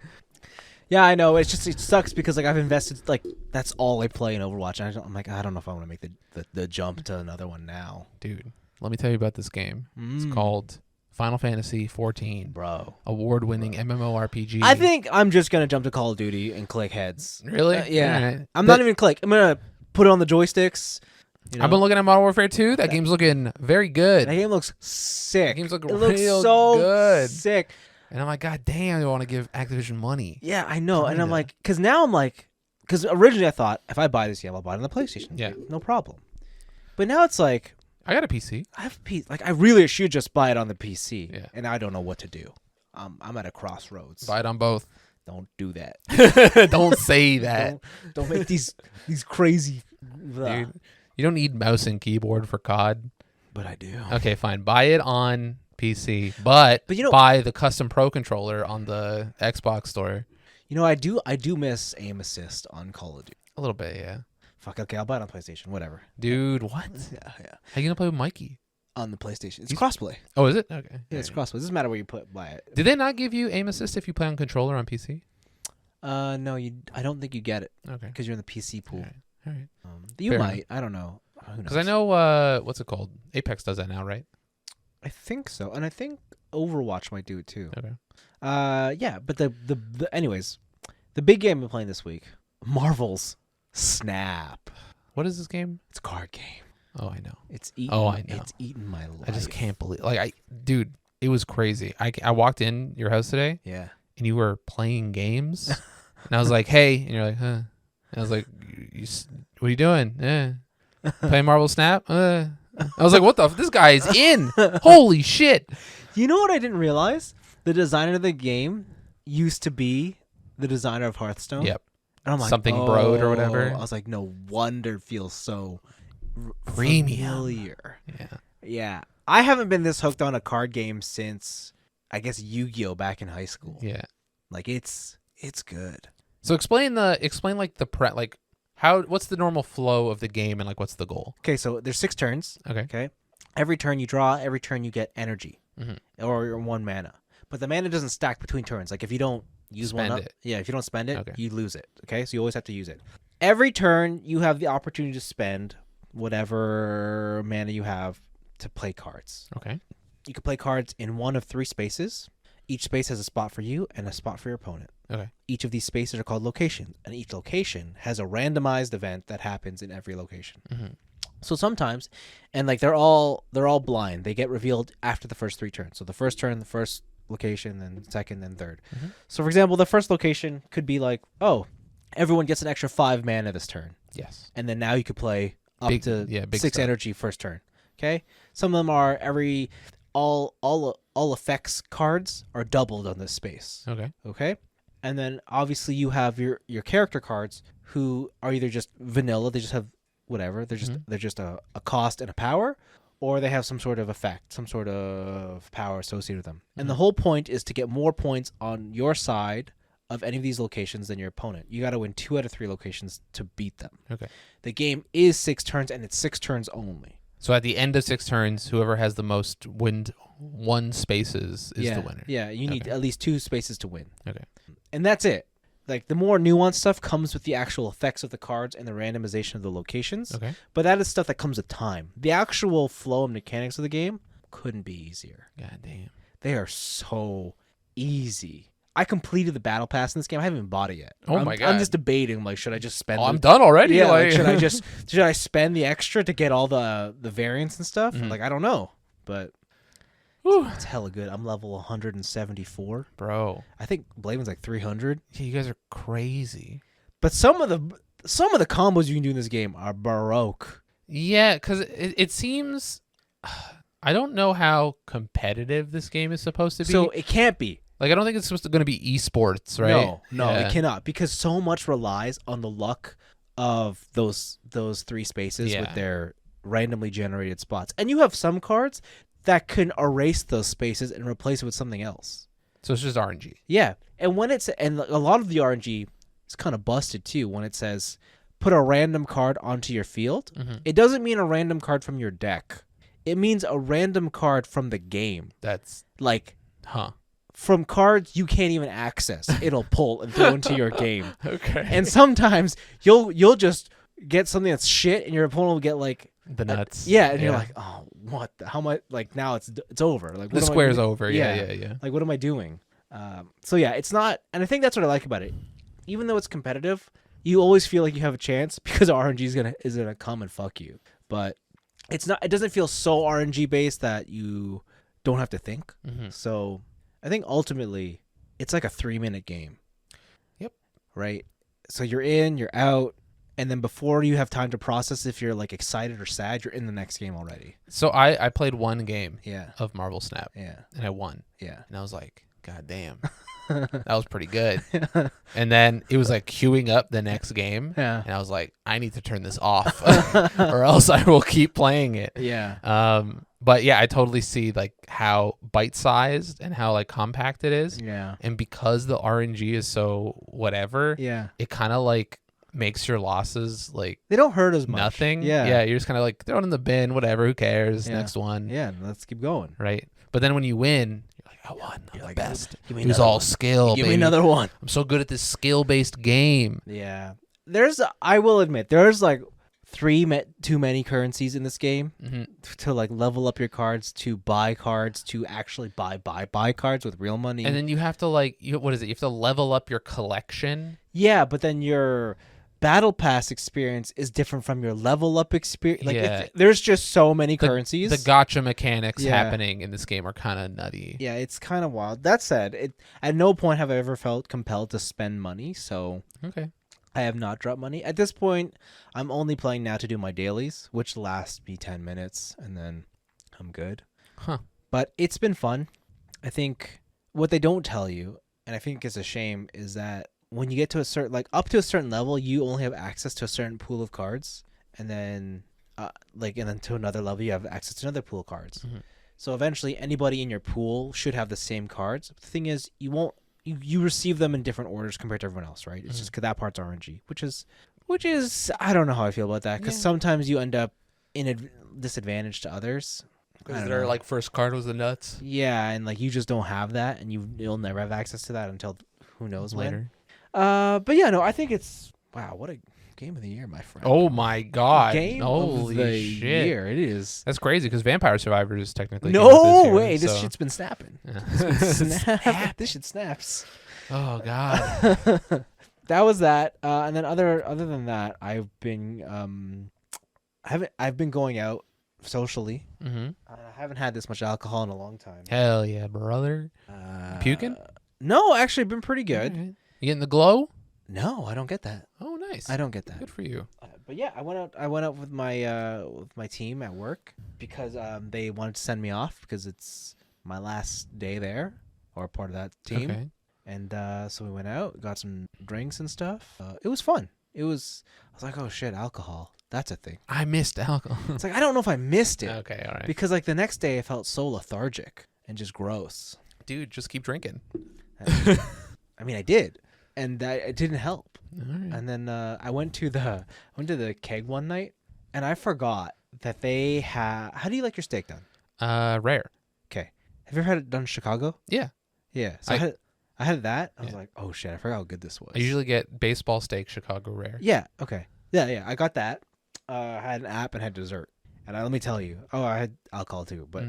Yeah, I know. It sucks because I've invested that's all I play in Overwatch. And I'm I don't know if I want to make the jump to another one now. Dude, let me tell you about this game. It's called Final Fantasy 14. Bro. Award-winning MMORPG. I think I'm just going to jump to Call of Duty and click heads. Really? Yeah. Right. I'm not even click. I'm going to put it on the joysticks. I've been looking at Modern Warfare 2. That game's looking very good. That game looks sick. That game's looking real so good. Sick. And I'm God damn, I want to give Activision money. Yeah, I know. Kinda. And I'm because now I'm because originally I thought if I buy this game, I'll buy it on the PlayStation. Yeah. No problem. But now it's I got a PC. I have a PC. I really should just buy it on the PC. Yeah. And I don't know what to do. I'm at a crossroads. Buy it on both. Don't do that. Don't say that. Don't make these crazy. Dude, you don't need mouse and keyboard for COD. But I do. Okay, fine. Buy it on PC, but buy the custom Pro controller on the Xbox store. I do miss aim assist on Call of Duty. A little bit, yeah. Fuck, okay, I'll buy it on PlayStation. Whatever. Dude, what? Yeah. How you gonna play with Mikey? On the PlayStation. It's crossplay. Oh, is it? Okay. Yeah, it's crossplay. It doesn't matter where you buy it. Did they not give you aim assist if you play on controller on PC? No, I don't think you get it. Okay. Because you're in the PC pool. All right. You Fair might. enough. I don't know. Because I know, what's it called? Apex does that now, right? I think so. And I think Overwatch might do it too. Okay. Yeah, but anyways, the big game I'm playing this week, Marvel's Snap. What is this game? It's a card game. Oh, I know. It's eaten. Oh, I know. It's eaten my life. I just can't believe. Dude, it was crazy. I walked in your house today. Yeah. And you were playing games, and I was like, "Hey," and you're like, "Huh?" And I was like, "What are you doing?" Playing Marvel Snap. I was like, "What the? This guy is in! Holy shit!" You know what I didn't realize? The designer of the game used to be the designer of Hearthstone. Yep. And I'm like, something Broad or whatever. I was like, no wonder it feels so premium. Familiar. Yeah. Yeah. I haven't been this hooked on a card game since, I guess Yu-Gi-Oh back in high school. Yeah. Like it's good. So explain like what's the normal flow of the game and like what's the goal? Okay, so there's 6 turns. Okay. Okay. Every turn you draw, every turn you get energy or your 1 mana. But the mana doesn't stack between turns. Like if you don't use Spend one up, it. if you don't spend it, Okay. you lose it. Okay? So you always have to use it. Every turn you have the opportunity to spend whatever mana you have to play cards. Okay. You can play cards in one of 3 spaces. Each space has a spot for you and a spot for your opponent. Okay. Each of these spaces are called locations, and each location has a randomized event that happens in every location. So sometimes, and like they're all blind. They get revealed after the first 3 turns. So the first turn, the first location, then second, then third. So for example, the first location could be like, oh, everyone gets an extra 5 mana this turn, Yes. and then now you could play up Big to 6 stuff. energy first turn. Okay, some of them are all effects cards are doubled on this space. Okay. Okay, and then obviously you have your character cards who are either just vanilla, they just have whatever, they're just a cost and a power, or they have some sort of effect, some sort of power associated with them. And the whole point is to get more points on your side of any of these locations than your opponent. You got to win 2 out of 3 locations to beat them. Okay. The game is 6 turns, and it's 6 turns only. So at the end of 6 turns, whoever has the most won spaces is the winner. Yeah, you need at least 2 spaces to win. Okay. And that's it. Like the more nuanced stuff comes with the actual effects of the cards and the randomization of the locations. Okay. But that is stuff that comes with time. The actual flow and mechanics of the game couldn't be easier. God damn. They are so easy. I completed the battle pass in this game. I haven't even bought it yet. Oh my God. I'm just debating. Like, should I just spend? I'm done already. Yeah. Like, Should I spend the extra to get all the variants and stuff? Like, I don't know, but it's hella good. I'm level 174, bro. I think Blaven's like 300. Yeah, you guys are crazy. But some of the combos you can do in this game are baroque. Yeah, because it seems. I don't know how competitive this game is supposed to be. So it can't be. Like, I don't think it's supposed to going to be esports, right? No, Yeah. it cannot, because so much relies on the luck of those 3 spaces with their randomly generated spots. And you have some cards that can erase those spaces and replace it with something else. So it's just RNG. Yeah, and a lot of the RNG is kind of busted too when it says put a random card onto your field. It doesn't mean a random card from your deck. It means a random card from the game. That's like, from cards you can't even access. It'll pull and throw into your game. Okay. And sometimes you'll just get something that's shit, and your opponent will get like the nuts. And you're like, oh, what? How much? Like, now it's over. Like, the square's over. Yeah. Like, what am I doing? So yeah, it's not, and I think that's what I like about it. Even though it's competitive, you always feel like you have a chance because RNG is gonna come and fuck you. But it's not. It doesn't feel so RNG based that you don't have to think. So I think ultimately it's like a 3-minute game. Yep. Right. So you're in, you're out, and then before you have time to process if you're like excited or sad, you're in the next game already. So I played one game Yeah. of Marvel Snap. Yeah. And I won. Yeah. And I was like, God damn. That was pretty good. And then it was like queuing up the next game. Yeah. And I was like, I need to turn this off or else I will keep playing it. Yeah. But yeah, I totally see like how bite-sized and how like compact it is. Yeah. And because the RNG is so whatever, Yeah. it kind of like makes your losses like They don't hurt as much. nothing. Yeah. Yeah, you're just kind of like throw it in the bin, whatever, who cares? Yeah. Next one. Yeah, let's keep going. Right. But then when you win, you're like, I won. I'm the like, best. give me It was another all one. skill. Give baby. me another one. I'm so good at this skill-based game. Yeah. I will admit, there's like too many currencies in this game to like level up your cards, to buy cards, to actually buy cards with real money. And then you have to like, what is it? You have to level up your collection. Yeah, but then your battle pass experience is different from your level up experience. Like, Yeah. there's just so many currencies. The gotcha mechanics Yeah. happening in this game are kind of nutty. Yeah, it's kind of wild. That said, at no point have I ever felt compelled to spend money, so Okay. I have not dropped money. At this point, I'm only playing now to do my dailies, which last me 10 minutes, and then I'm good. Huh. But it's been fun. I think what they don't tell you, and I think is a shame, is that when you get to a certain, like up to a certain level, you only have access to a certain pool of cards, and then and then to another level, you have access to another pool of cards. So eventually, anybody in your pool should have the same cards. The thing is, you won't. You receive them in different orders compared to everyone else, right? It's just because that part's RNG, which is I don't know how I feel about that because sometimes you end up in a disadvantage to others. Because their like first card was the nuts. Yeah, and like you just don't have that, and you'll never have access to that until who knows later. But yeah, no, I think it's what a game of the year, my friend. Oh my god! Game Holy of the shit! year, it is. That's crazy because Vampire Survivors is technically no way. This shit's been snapping. Yeah. This shit snaps. Oh god. That was that, and then other than that, I've been I've been going out socially. Mm-hmm. I haven't had this much alcohol in a long time. Hell yeah, brother. Puking? No, actually, I've been pretty good. Right. You getting the glow? No, I don't get that. Oh, nice. I don't get that. Good for you. But yeah, I went out with my team at work because they wanted to send me off because it's my last day there or part of that team. Okay. And so we went out, got some drinks and stuff. It was fun. I was like, oh shit, alcohol. That's a thing. I missed alcohol. It's like I don't know if I missed it. Okay, all right. Because like the next day I felt so lethargic and just gross. Dude, just keep drinking. I mean, I did, and it didn't help. All right. And then I went to the keg one night, and I forgot that they have. How do you like your steak done? Rare. Okay. Have you ever had it done in Chicago? Yeah. Yeah. So I had that. I was like, oh shit, I forgot how good this was. I usually get baseball steak Chicago Rare. Yeah. Okay. Yeah. I got that. I had an app and had dessert, and let me tell you, I had alcohol too, but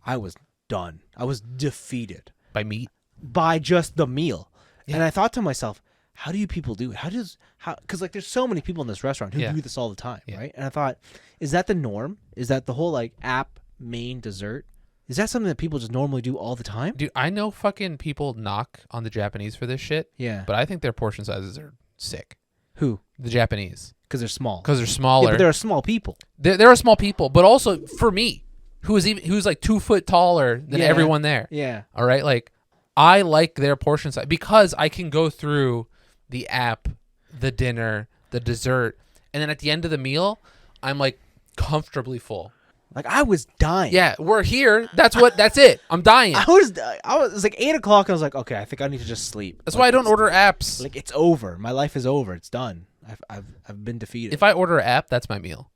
I was done. I was defeated by meat, by just the meal. Yeah. And I thought to myself, how do you people do it? Because like there's so many people in this restaurant who do this all the time, right? And I thought, is that the norm? Is that the whole like app main dessert? Is that something that people just normally do all the time? Dude, I know fucking people knock on the Japanese for this shit. Yeah. But I think their portion sizes are sick. Who? The Japanese. Because they're small. Because they're smaller. Yeah, but they're small people. They're small people, but also for me, who's like 2 foot taller than everyone there. Yeah. All right, like I like their portion size because I can go through the app, the dinner, the dessert, and then at the end of the meal, I'm like comfortably full. Like I was dying. Yeah, we're here. That's it. I'm dying. I was it was like 8 o'clock. And I was like, okay, I think I need to just sleep. That's why I don't order apps. Like it's over. My life is over. It's done. I've been defeated. If I order an app, that's my meal.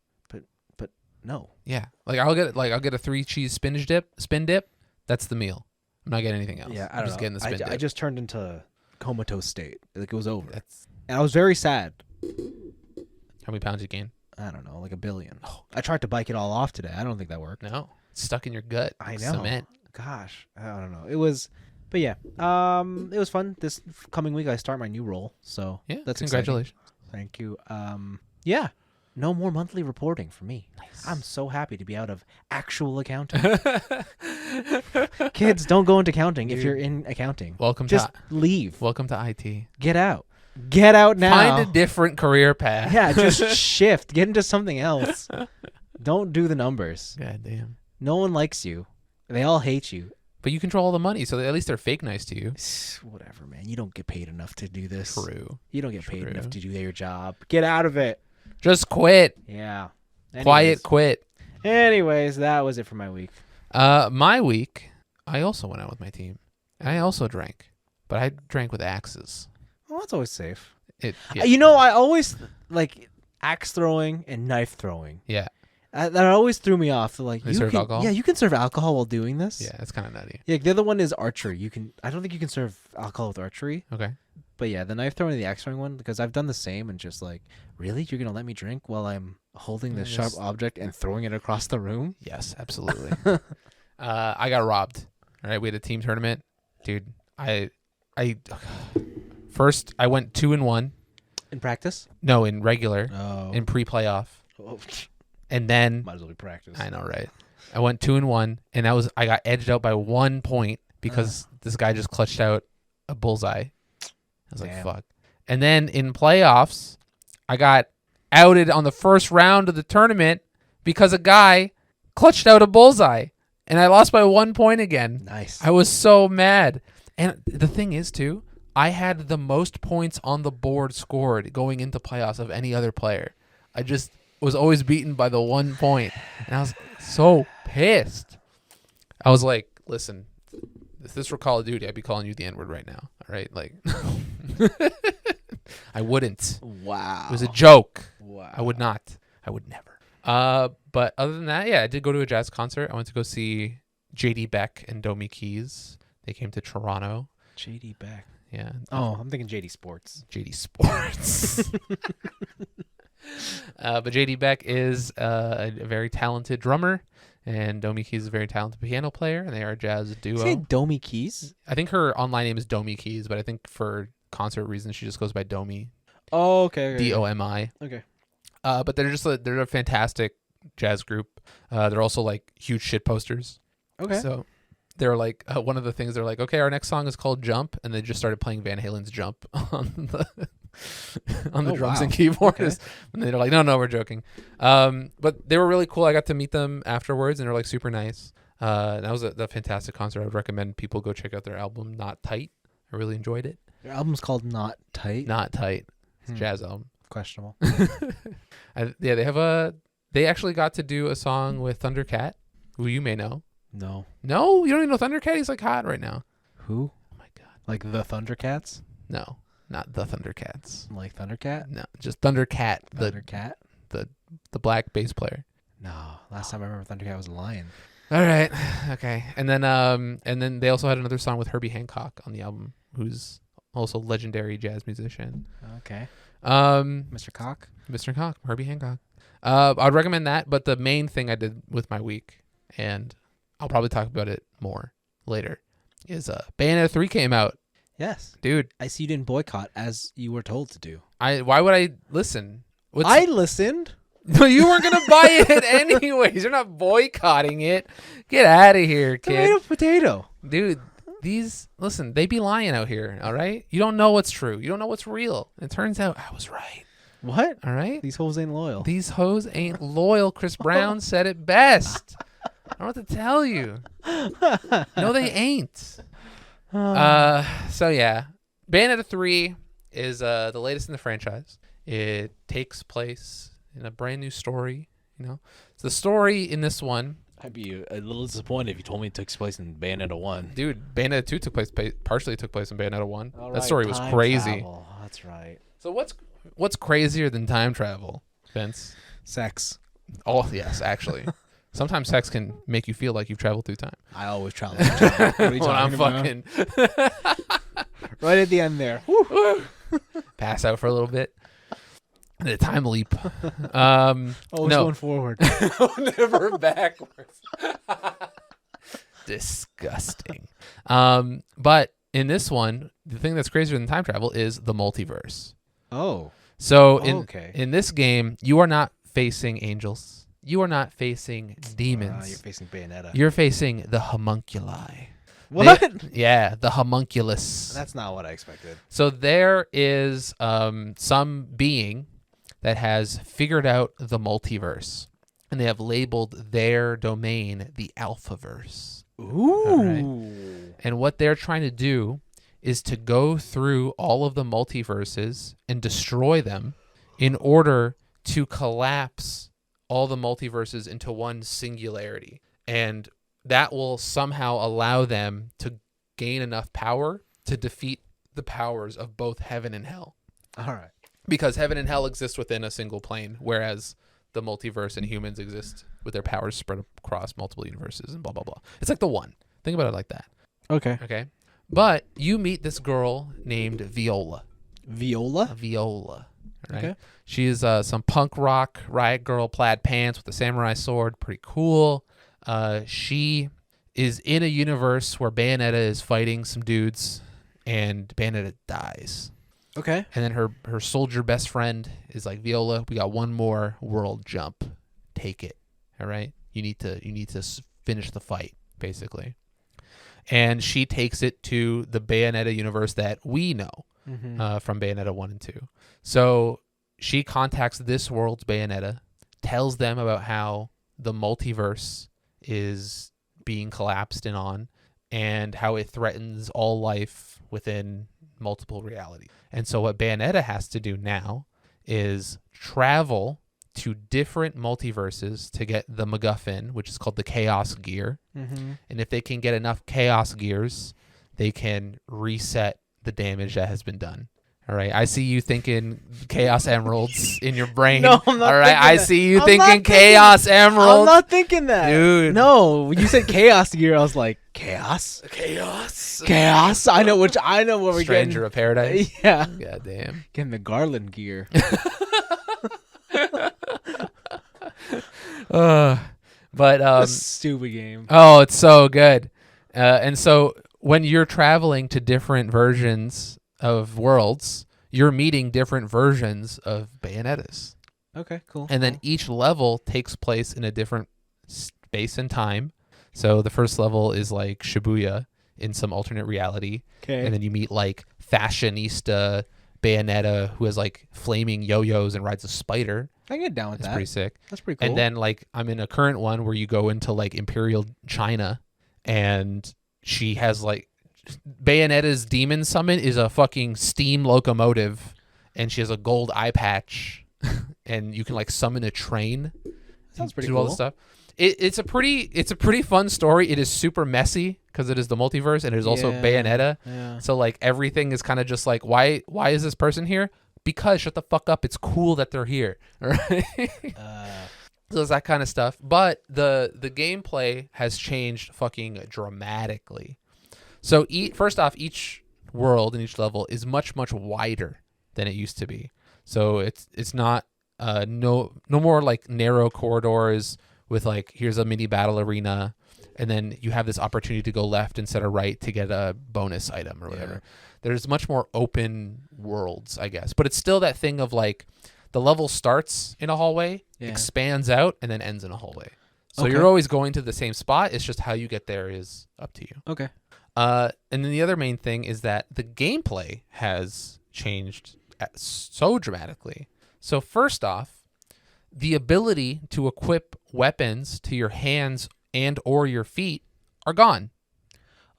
But no. Yeah, I'll get a 3 cheese spin dip. That's the meal. I'm not getting anything else. Yeah, I'm just getting the spin dip. I just turned into comatose state. Like it was over. And I was very sad. How many pounds you gain? I don't know, like 1 billion. I tried to bike it all off today. I don't think that worked. No, it's stuck in your gut. I know. Cement. Gosh, I don't know. It was, but yeah, it was fun. This coming week I start my new role, so yeah, that's congratulations. Exciting. Thank you. Yeah, no more monthly reporting for me. Nice. I'm so happy to be out of actual accounting. Kids, don't go into accounting if you're in accounting. Just leave. Welcome to IT. Get out. Get out now. Find a different career path. Yeah, just shift. Get into something else. Don't do the numbers. God damn. No one likes you. They all hate you. But you control all the money, so at least they're fake nice to you. Whatever, man. You don't get paid enough to do this. True. You don't get paid enough to do your job. Get out of it. Just quit. Yeah. Quiet quit. Anyways, that was it for my week. My week, I also went out with my team. I also drank, but I drank with axes. Well, that's always safe. Yeah. You know, I always like axe throwing and knife throwing. Yeah. That always threw me off. Like, They serve alcohol? Yeah, you can serve alcohol while doing this. Yeah, it's kind of nutty. Yeah, the other one is archery. I don't think you can serve alcohol with archery. Okay. But yeah, the knife throwing and the axe throwing one, because I've done the same and just like, really? You're going to let me drink while I'm holding this sharp object and throwing it across the room? Yes, absolutely. I got robbed. All right, we had a team tournament. Dude, first I went 2-1. In practice? No, in regular. Oh. In pre-playoff. Oh. And then might as well be practice. I know, right? I went 2-1, and I got edged out by 1 point because this guy just clutched out a bullseye. I was like, fuck. And then in playoffs, I got outed on the first round of the tournament because a guy clutched out a bullseye, and I lost by 1 point again. Nice. I was so mad. And the thing is, too, I had the most points on the board scored going into playoffs of any other player. I just was always beaten by the 1 point, and I was so pissed. I was like, listen, if this were Call of Duty, I'd be calling you the N-word right now. All right, like, I wouldn't. Wow. It was a joke. Wow. I would not. I would never. But other than that, yeah, I did go to a jazz concert. I went to go see JD Beck and Domi Keys. They came to Toronto. JD Beck. Yeah. Oh, I'm thinking JD Sports. JD Sports. But JD Beck is a very talented drummer, and Domi Keys is a very talented piano player, and they are a jazz duo. Say Domi Keys? I think her online name is Domi Keys, but I think for concert reasons she just goes by Domi. Oh, okay. Domi. Okay. But they're a fantastic jazz group. They're also like huge shit posters. Okay. So they're like one of the things they're like, okay, our next song is called Jump, and they just started playing Van Halen's Jump on the drums and keyboards. Okay. And they're like, no, we're joking. But they were really cool. I got to meet them afterwards, and they're like super nice. That was a fantastic concert. I would recommend people go check out their album, Not Tight. I really enjoyed it. Their album's called Not Tight. Not Tight. It's a jazz album. Questionable. They actually got to do a song with Thundercat, who you may know. No. No, you don't even know Thundercat. He's like hot right now. Who? Oh my god. Like the Thundercats? No, not the Thundercats. Like Thundercat? No, just Thundercat, Thundercat? the black bass player. No. Last time I remember Thundercat was a lion. All right, okay. And then they also had another song with Herbie Hancock on the album, who's also a legendary jazz musician. Okay. Mr. Cock? Mr. Cock, Herbie Hancock. I'd recommend that, but the main thing I did with my week, and I'll probably talk about it more later, is Bayonetta 3 came out. Yes. Dude. I see you didn't boycott as you were told to do. Why would I listen? I listened. No, you weren't going to buy it anyways. You're not boycotting it. Get out of here, kid. Potato. Dude, they be lying out here, all right? You don't know what's true. You don't know what's real. It turns out I was right. What? All right? These hoes ain't loyal. These hoes ain't loyal. Chris Brown said it best. I don't know what to tell you. No, they ain't. So yeah, Bayonetta 3 is the latest in the franchise. It takes place in a brand new story. You know, so the story in this one. I'd be a little disappointed if you told me it took place in Bayonetta 1. Dude, Bayonetta 2 partially took place in Bayonetta 1. All that right, story was time crazy. travel. That's right. So what's crazier than time travel, Vince? Sex. Oh yes, actually. Sometimes sex can make you feel like you've traveled through time. I always travel through time. What are you When I'm talking about? fucking Right at the end there. pass out for a little bit. The time leap. Always no. going forward. Never backwards. Disgusting. But in this one, the thing that's crazier than time travel is the multiverse. Oh. So Okay. in this game, you are not facing angels. You are not facing demons. You're facing Bayonetta. You're facing the homunculi. What? Yeah, the homunculus. That's not what I expected. So there is some being that has figured out the multiverse, and they have labeled their domain the Alphaverse. Ooh. All right. And what they're trying to do is to go through all of the multiverses and destroy them in order to collapse all the multiverses into one singularity. And that will somehow allow them to gain enough power to defeat the powers of both heaven and hell. All right. Because heaven and hell exist within a single plane, whereas the multiverse and humans exist with their powers spread across multiple universes and blah, blah, blah. It's like the one. Think about it like that. Okay. Okay? But you meet this girl named Viola. Viola? Viola. Right? Okay. She is some punk rock riot girl, plaid pants with a samurai sword. Pretty cool. She is in a universe where Bayonetta is fighting some dudes, and Bayonetta dies. Okay. And then her soldier best friend is like, Viola, we got one more world jump. Take it. All right? You need to finish the fight, basically. And she takes it to the Bayonetta universe that we know from Bayonetta 1 and 2. So she contacts this world's Bayonetta, tells them about how the multiverse is being collapsed in on, and how it threatens all life within multiple realities. And so what Bayonetta has to do now is travel to different multiverses to get the MacGuffin, which is called the Chaos Gear. Mm-hmm. And if they can get enough Chaos Gears, they can reset the damage that has been done. All right, I see you thinking Chaos Emeralds in your brain. No, I'm not. All right, I see you thinking Chaos I'm Emeralds. not thinking that, dude. No, when you said Chaos Gear, I was like, Chaos. I know what we're Stranger of Paradise. getting. Yeah, God damn. getting the Garland gear. But Stupid game. oh, it's so good. And so when you're traveling to different versions of worlds, you're meeting different versions of Bayonettas. Okay, cool. And then each level takes place in a different space and time. So the first level is like Shibuya in some alternate reality. Okay. And then you meet like fashionista Bayonetta who has like flaming yo-yos and rides a spider. I get down with It's that. pretty sick. That's pretty cool. And then like I'm in a current one where you go into like Imperial China and she has like Bayonetta's demon summon is a fucking steam locomotive and she has a gold eye patch and you can like summon a train. Sounds pretty do cool. all this stuff. It's a pretty fun story. It is super messy because it is the multiverse and it is also Bayonetta. Yeah. So So like everything is kind of just like why is this person here? Because shut the fuck up. It's cool that they're here. Right? So it's that kind of stuff. But the gameplay has changed fucking dramatically. So first off, each world and each level is much, much wider than it used to be. So it's not no more like narrow corridors with like here's a mini battle arena and then you have this opportunity to go left instead of right to get a bonus item or whatever. Yeah. There's much more open worlds, I guess. But it's still that thing of like the level starts in a hallway, expands out, and then ends in a hallway. So Okay. you're always going to the same spot. It's just how you get there is up to you. Okay. And then the other main thing is that the gameplay has changed so dramatically. So first off, the ability to equip weapons to your hands and or your feet are gone.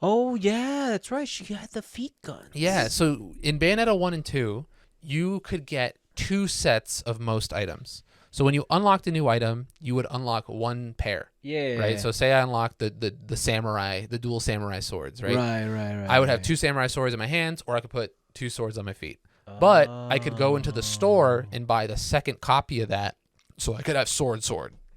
Oh yeah, that's right. She had the feet guns. Yeah, so in Bayonetta 1 and 2, you could get 2 sets of most items. So when you unlocked a new item, you would unlock 1 pair. Yeah. Right? So say I unlocked the samurai, the dual samurai swords, right? Right. I would have 2 samurai swords in my hands, or I could put 2 swords on my feet. But I could go into the store and buy the second copy of that, so I could have sword,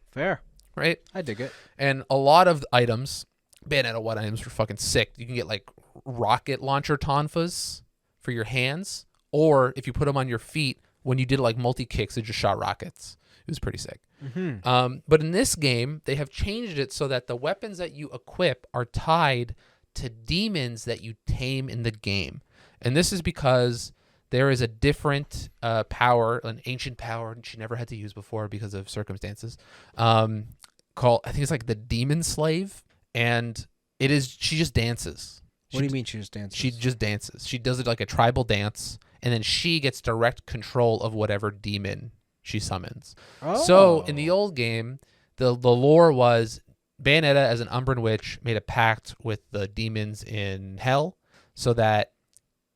Fair. right? I dig it. And a lot of items, Bayonetta 1 items were fucking sick. You can get like rocket launcher tonfas for your hands, or if you put them on your feet, when you did like multi-kicks, it just shot rockets. It was pretty sick. Mm-hmm. But in this game, they have changed it so that the weapons that you equip are tied to demons that you tame in the game. And this is because there is a different power, an ancient power she never had to use before because of circumstances, called, I think it's like the Demon Slave. And it is, she just dances. What do you mean she just dances? She just dances. She does it like a tribal dance, and then she gets direct control of whatever demon she summons. Oh. So in the old game, the lore was Bayonetta as an Umbran witch made a pact with the demons in hell so that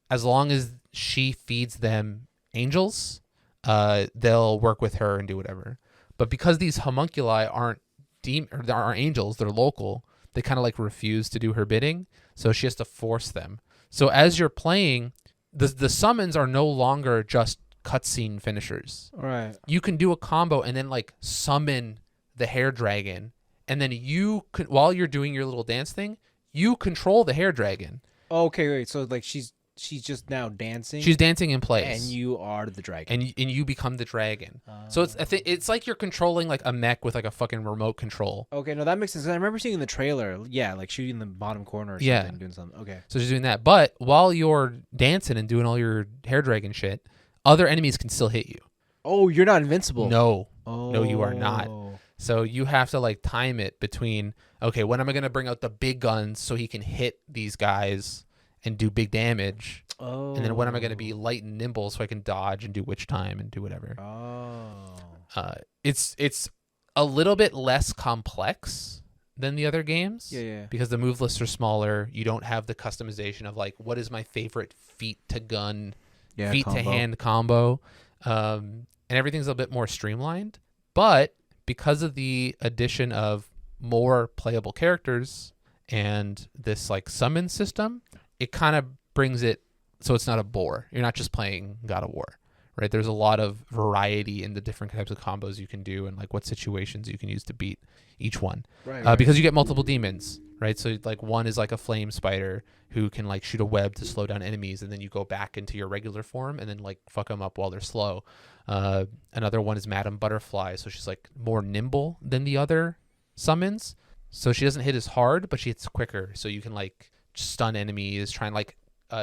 as long as she feeds them angels, they'll work with her and do whatever. But because these homunculi aren't angels, they're local, they kind of like refuse to do her bidding, so she has to force them. So as you're playing, the summons are no longer just cutscene finishers. Right. You can do a combo and then like summon the hair dragon, and then you can, while you're doing your little dance thing, you control the hair dragon. Okay, wait. So like she's just now dancing. She's dancing in place, and you are the dragon. and you become the dragon. So it's like you're controlling like a mech with like a fucking remote control. Okay, no, that makes sense. I remember seeing in the trailer, like shooting the bottom corner or something, doing something. Okay. So she's doing that, but while you're dancing and doing all your hair dragon shit, other enemies can still hit you. Oh, you're not invincible. No. Oh. No, you are not. So you have to like time it between, okay, when am I going to bring out the big guns so he can hit these guys and do big damage? Oh. And then when am I going to be light and nimble so I can dodge and do witch time and do whatever? Oh. It's a little bit less complex than the other games. Yeah. Because the move lists are smaller. You don't have the customization of like, what is my favorite feet to gun, feet to hand combo. And everything's a bit more streamlined. But because of the addition of more playable characters and this like summon system, it kind of brings it so it's not a bore. You're not just playing God of War, right? There's a lot of variety in the different types of combos you can do and like what situations you can use to beat each one. Right. Because you get multiple demons, right? So like one is like a flame spider who can like shoot a web to slow down enemies, and then you go back into your regular form and then like fuck them up while they're slow. Another one is Madame Butterfly, so she's like more nimble than the other summons. So she doesn't hit as hard, but she hits quicker. So you can like stun enemies, try and like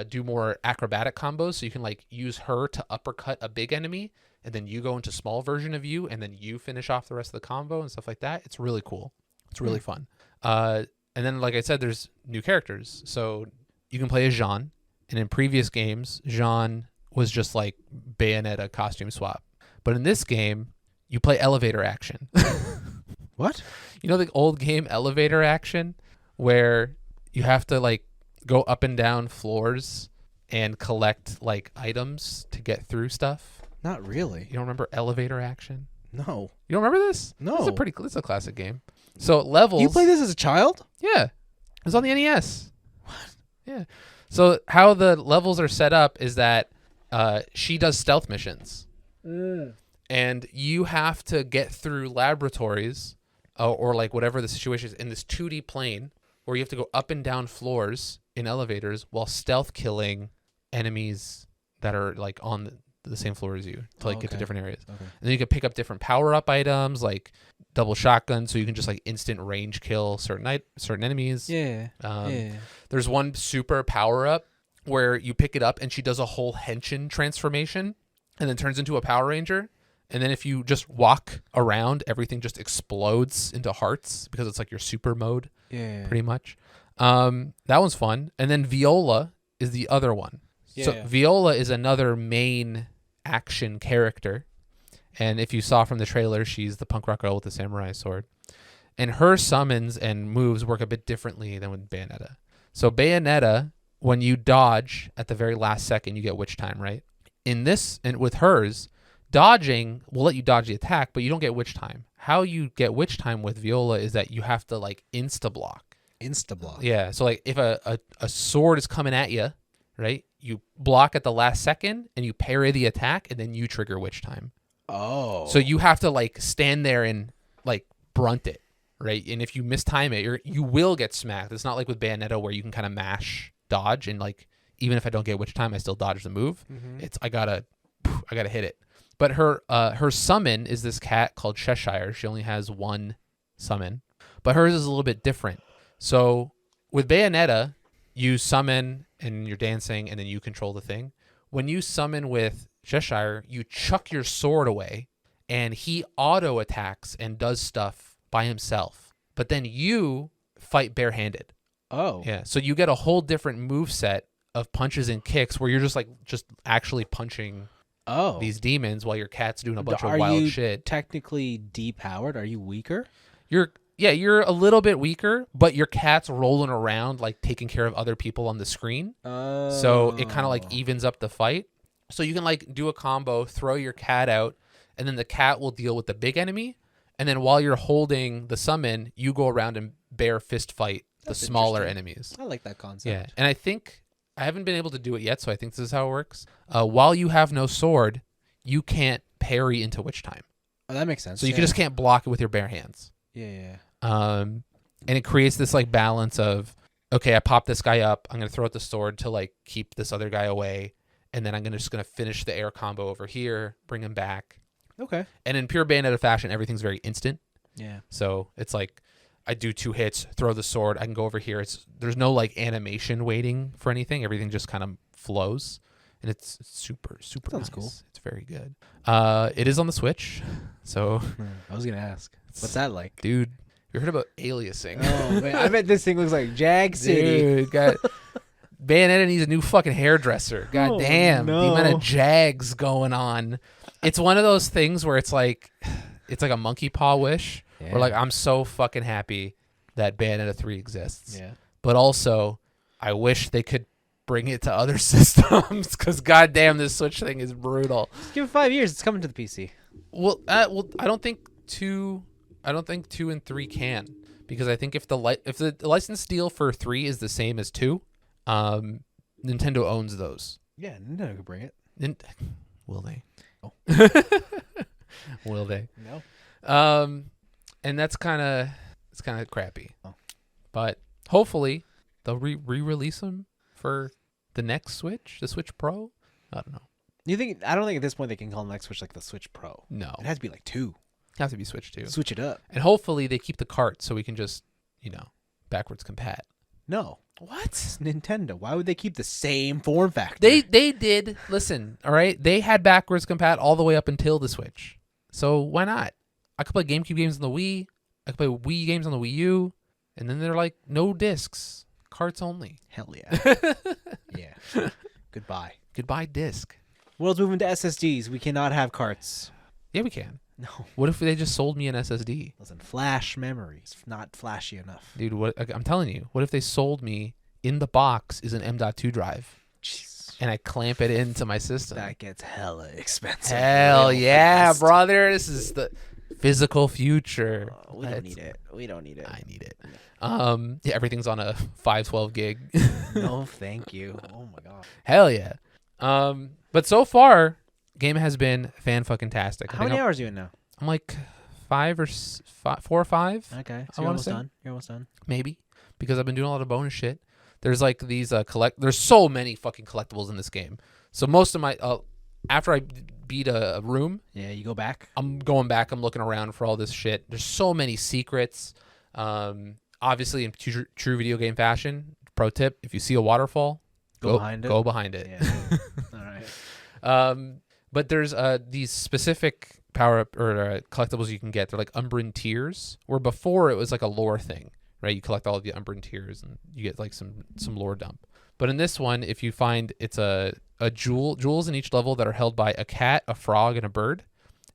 do more acrobatic combos. So you can like use her to uppercut a big enemy, and then you go into small version of you, and then you finish off the rest of the combo and stuff like that. It's really cool. It's really fun. And then, like I said, there's new characters. So you can play as Jean. And in previous games, Jean was just like Bayonetta costume swap. But in this game, you play elevator action. What? You know the old game elevator action where you have to like go up and down floors and collect like items to get through stuff? Not really. You don't remember elevator action? No. You don't remember this? No. It's a classic game. So levels. You played this as a child? Yeah. It was on the NES. What? Yeah. So how the levels are set up is that she does stealth missions. And you have to get through laboratories or like whatever the situation is in this 2D plane where you have to go up and down floors in elevators while stealth killing enemies that are like on the same floor as you to like get to different areas. Okay. And then you can pick up different power-up items like double shotgun, so you can just like instant range kill certain enemies. Yeah. There's one super power-up where you pick it up and she does a whole henshin transformation and then turns into a Power Ranger. And then if you just walk around, everything just explodes into hearts because it's like your super mode. Yeah. Pretty much. That one's fun. And then Viola is the other one. Yeah. So Viola is another main action character. And if you saw from the trailer, she's the punk rock girl with the samurai sword. And her summons and moves work a bit differently than with Bayonetta. So Bayonetta, when you dodge at the very last second, you get witch time, right? In this, and with hers, dodging will let you dodge the attack, but you don't get witch time. How you get witch time with Viola is that you have to like insta-block. Insta-block. Yeah, so like if a sword is coming at you, right, you block at the last second and you parry the attack and then you trigger witch time. Oh. So you have to like stand there and like brunt it, right? And if you mistime it, you will get smacked. It's not like with Bayonetta where you can kind of mash dodge and like even if I don't get witch time, I still dodge the move. Mm-hmm. It's I gotta hit it. But her summon is this cat called Cheshire. She only has one summon, but hers is a little bit different. So with Bayonetta, you summon and you're dancing and then you control the thing. When you summon with Cheshire, you chuck your sword away and he auto attacks and does stuff by himself. But then you fight barehanded. Oh. Yeah. So you get a whole different move set of punches and kicks where you're just actually punching these demons while your cat's doing a bunch of wild shit. Are you technically depowered? Are you weaker? You're a little bit weaker, but your cat's rolling around like taking care of other people on the screen. So it kind of like evens up the fight. So you can like do a combo, throw your cat out, and then the cat will deal with the big enemy. And then while you're holding the summon, you go around and bare fist fight the smaller enemies. I like that concept. Yeah, and I think I haven't been able to do it yet, so I think this is how it works. While you have no sword, you can't parry into witch time. Oh, that makes sense. So you just can't block it with your bare hands. Yeah. And it creates this like balance of, okay, I pop this guy up, I'm gonna throw out the sword to like keep this other guy away, and then I'm just gonna finish the air combo over here, bring him back. Okay. And in pure Bayonetta fashion, everything's very instant. Yeah. So it's like I do 2 hits, throw the sword, I can go over here. There's no like animation waiting for anything. Everything just kind of flows, and it's super Sounds nice. cool. It's very good. It is on the Switch, so I was gonna ask, what's that like? dude, you heard about aliasing? Oh man, I bet this thing looks like Jag City. Dude, Bayonetta needs a new fucking hairdresser. God damn, the amount of jags going on. It's one of those things where it's like a monkey paw wish. Yeah. Where like I'm so fucking happy that Bayonetta 3 exists. Yeah. But also, I wish they could bring it to other systems because goddamn, this Switch thing is brutal. Give it 5 years. It's coming to the PC. Well, I don't think 2 and 3 can, because I think if the license deal for 3 is the same as 2, Nintendo owns those. Yeah, Nintendo could bring it. Will they? Oh. Will they? No. And it's kind of crappy. Oh. But hopefully they'll re-release them for the next Switch, the Switch Pro. I don't know. I don't think at this point they can call the next Switch like the Switch Pro. No. It has to be like 2. It has to be Switch 2. Switch it up. And hopefully they keep the cart so we can just, backwards compat. No. What? It's Nintendo. Why would they keep the same form factor? They did. Listen, all right? They had backwards compat all the way up until the Switch. So why not? I could play GameCube games on the Wii. I could play Wii games on the Wii U. And then they're like, no discs. Carts only. Hell yeah. Yeah. Goodbye. Goodbye, disc. World's moving to SSDs. We cannot have carts. Yeah, we can. No. What if they just sold me an SSD? Listen, flash memory. It's not flashy enough. Dude, I'm telling you, what if they sold me in the box is an M.2 drive? Jeez. And I clamp it into my system? That gets hella expensive. Hell real yeah, fast. brother. This is the physical future. We don't need it. We don't need it. I need it. Yeah, everything's on a 512 gig. No, thank you. Oh my god. Hell yeah. But so far, game has been fan-fucking-tastic. How many hours are you in now? I'm like 4 or 5. Okay, I so you're wanna almost say. done. You're almost done. Maybe, because I've been doing a lot of bonus shit. There's like these there's so many fucking collectibles in this game. So most of my after I beat a room, Yeah, you go back. I'm going back. I'm looking around for all this shit. There's so many secrets. Obviously, in true video game fashion, pro tip: if you see a waterfall, Go behind it. Go behind it. Yeah. All right. But there's these specific power up or collectibles you can get. They're like Umbran Tears, where before it was like a lore thing, right? You collect all of the Umbran Tears and you get like some lore dump. But in this one, if you find it's a jewels in each level that are held by a cat, a frog, and a bird,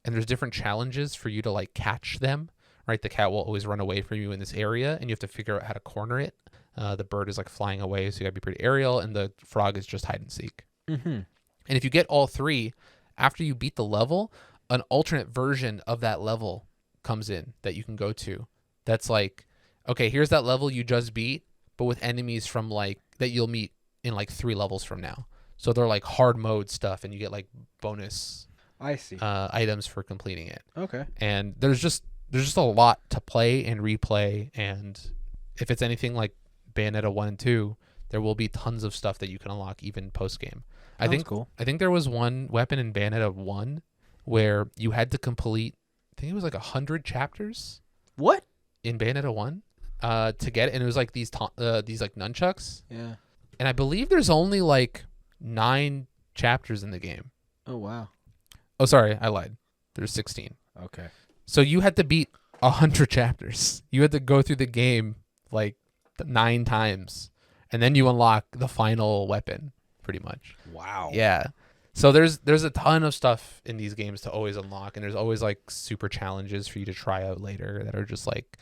and there's different challenges for you to like catch them, right? The cat will always run away from you in this area, and you have to figure out how to corner it. The bird is like flying away, so you gotta be pretty aerial, and the frog is just hide and seek. Mm-hmm. And if you get all 3, after you beat the level, an alternate version of that level comes in that you can go to. That's like, okay, here's that level you just beat, but with enemies from like that you'll meet in like 3 levels from now. So they're like hard mode stuff, and you get like bonus I see. items for completing it. Okay. And there's just a lot to play and replay, and if it's anything like Bayonetta 1 and 2, there will be tons of stuff that you can unlock even post game. I think there was one weapon in Bayonetta 1 where you had to complete, I think it was like 100 chapters. What? In Bayonetta 1 to get it, and it was like these like nunchucks. Yeah. And I believe there's only like 9 chapters in the game. Oh wow. Oh, sorry, I lied. There's 16. Okay. So you had to beat 100 chapters. You had to go through the game like 9 times, and then you unlock the final weapon, pretty much. Wow. Yeah. So there's a ton of stuff in these games to always unlock, and there's always like super challenges for you to try out later that are just like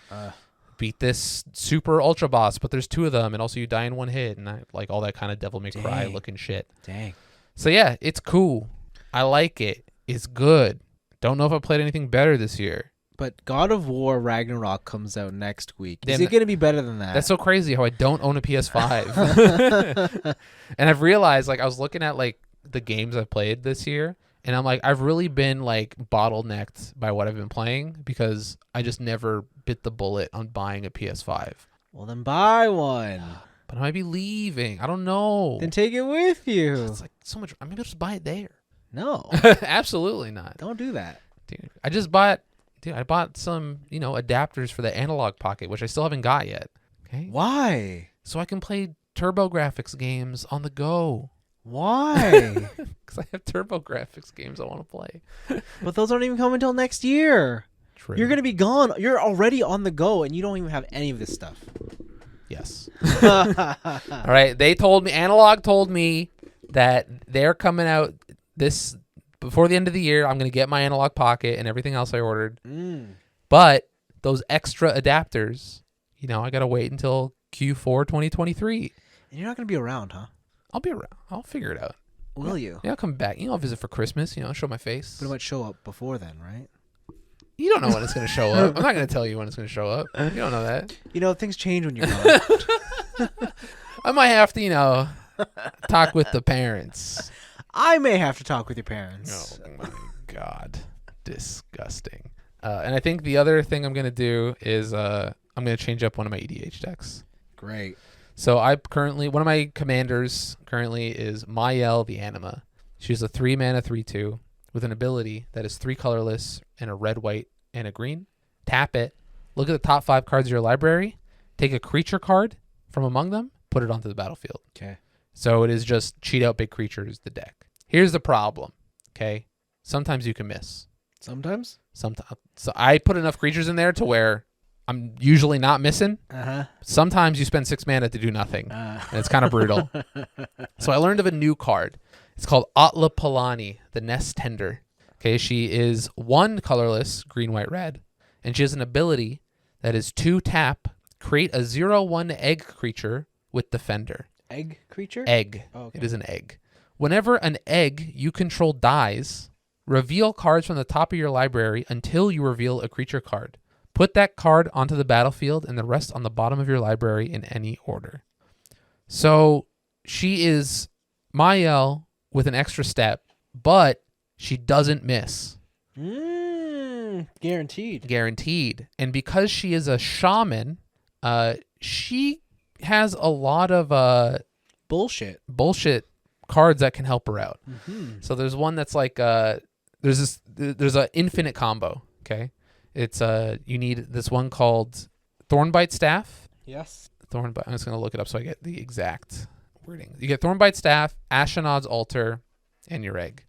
beat this super ultra boss, but there's 2 of them, and also you die in 1 hit, and like all that kind of Devil May Cry looking shit. Dang. So yeah, it's cool. I like it. It's good. Don't know if I played anything better this year. But God of War Ragnarok comes out next week. Is Then- it going to be better than that? That's so crazy how I don't own a PS5. And I've realized, like, I was looking at like the games I've played this year, and I'm like, I've really been like bottlenecked by what I've been playing because I just never bit the bullet on buying a PS5. Well, then buy one. But I might be leaving. I don't know. Then take it with you. It's like so much. Maybe I'll just buy it there. No. Absolutely not. Don't do that. Dude, I bought some, adapters for the analog pocket, which I still haven't got yet. Okay. Why? So I can play TurboGrafx games on the go. Why? Because I have TurboGrafx games I want to play. But those don't even come until next year. True. You're going to be gone. You're already on the go, and you don't even have any of this stuff. Yes. All right. Analog told me that they're coming out before the end of the year. I'm going to get my analog pocket and everything else I ordered. But those extra adapters, I got to wait until Q4 2023. And you're not going to be around, huh? I'll be around. I'll figure it out. Will you? Yeah, I'll come back. I'll visit for Christmas, show my face. But it might show up before then, right? You don't know when it's going to show up. I'm not going to tell you when it's going to show up. You don't know that. Things change when you're gone. I might have to, talk with the parents. I may have to talk with your parents. Oh, my God. Disgusting. And I think the other thing I'm going to do is I'm going to change up one of my EDH decks. Great. So one of my commanders currently is Mael the Anima. She's a 3-mana 3/2 with an ability that is 3 colorless and a red, white, and a green. Tap it. Look at the top 5 cards of your library. Take a creature card from among them. Put it onto the battlefield. Okay. So it is just cheat out big creatures, the deck. Here's the problem. Okay. Sometimes you can miss. Sometimes? Sometimes. So I put enough creatures in there to where I'm usually not missing. Uh-huh. Sometimes you spend 6 mana to do nothing. And it's kind of brutal. So I learned of a new card. It's called Atla Palani, the Nest Tender. Okay, she is 1 colorless, green, white, red. And she has an ability that is 2 tap, create a 0/1 egg creature with Defender. Egg creature? Egg. Oh, okay. It is an egg. Whenever an egg you control dies, reveal cards from the top of your library until you reveal a creature card. Put that card onto the battlefield and the rest on the bottom of your library in any order. So she is Mael with an extra step, but she doesn't miss. Guaranteed. Guaranteed. And because she is a shaman, she has a lot of bullshit cards that can help her out. Mm-hmm. So there's one that's like there's an infinite combo. Okay, it's you need this one called Thornbite Staff. Yes. Thornbite. I'm just gonna look it up so I get the exact wording. You get Thornbite Staff, Ashnod's Altar, and your egg.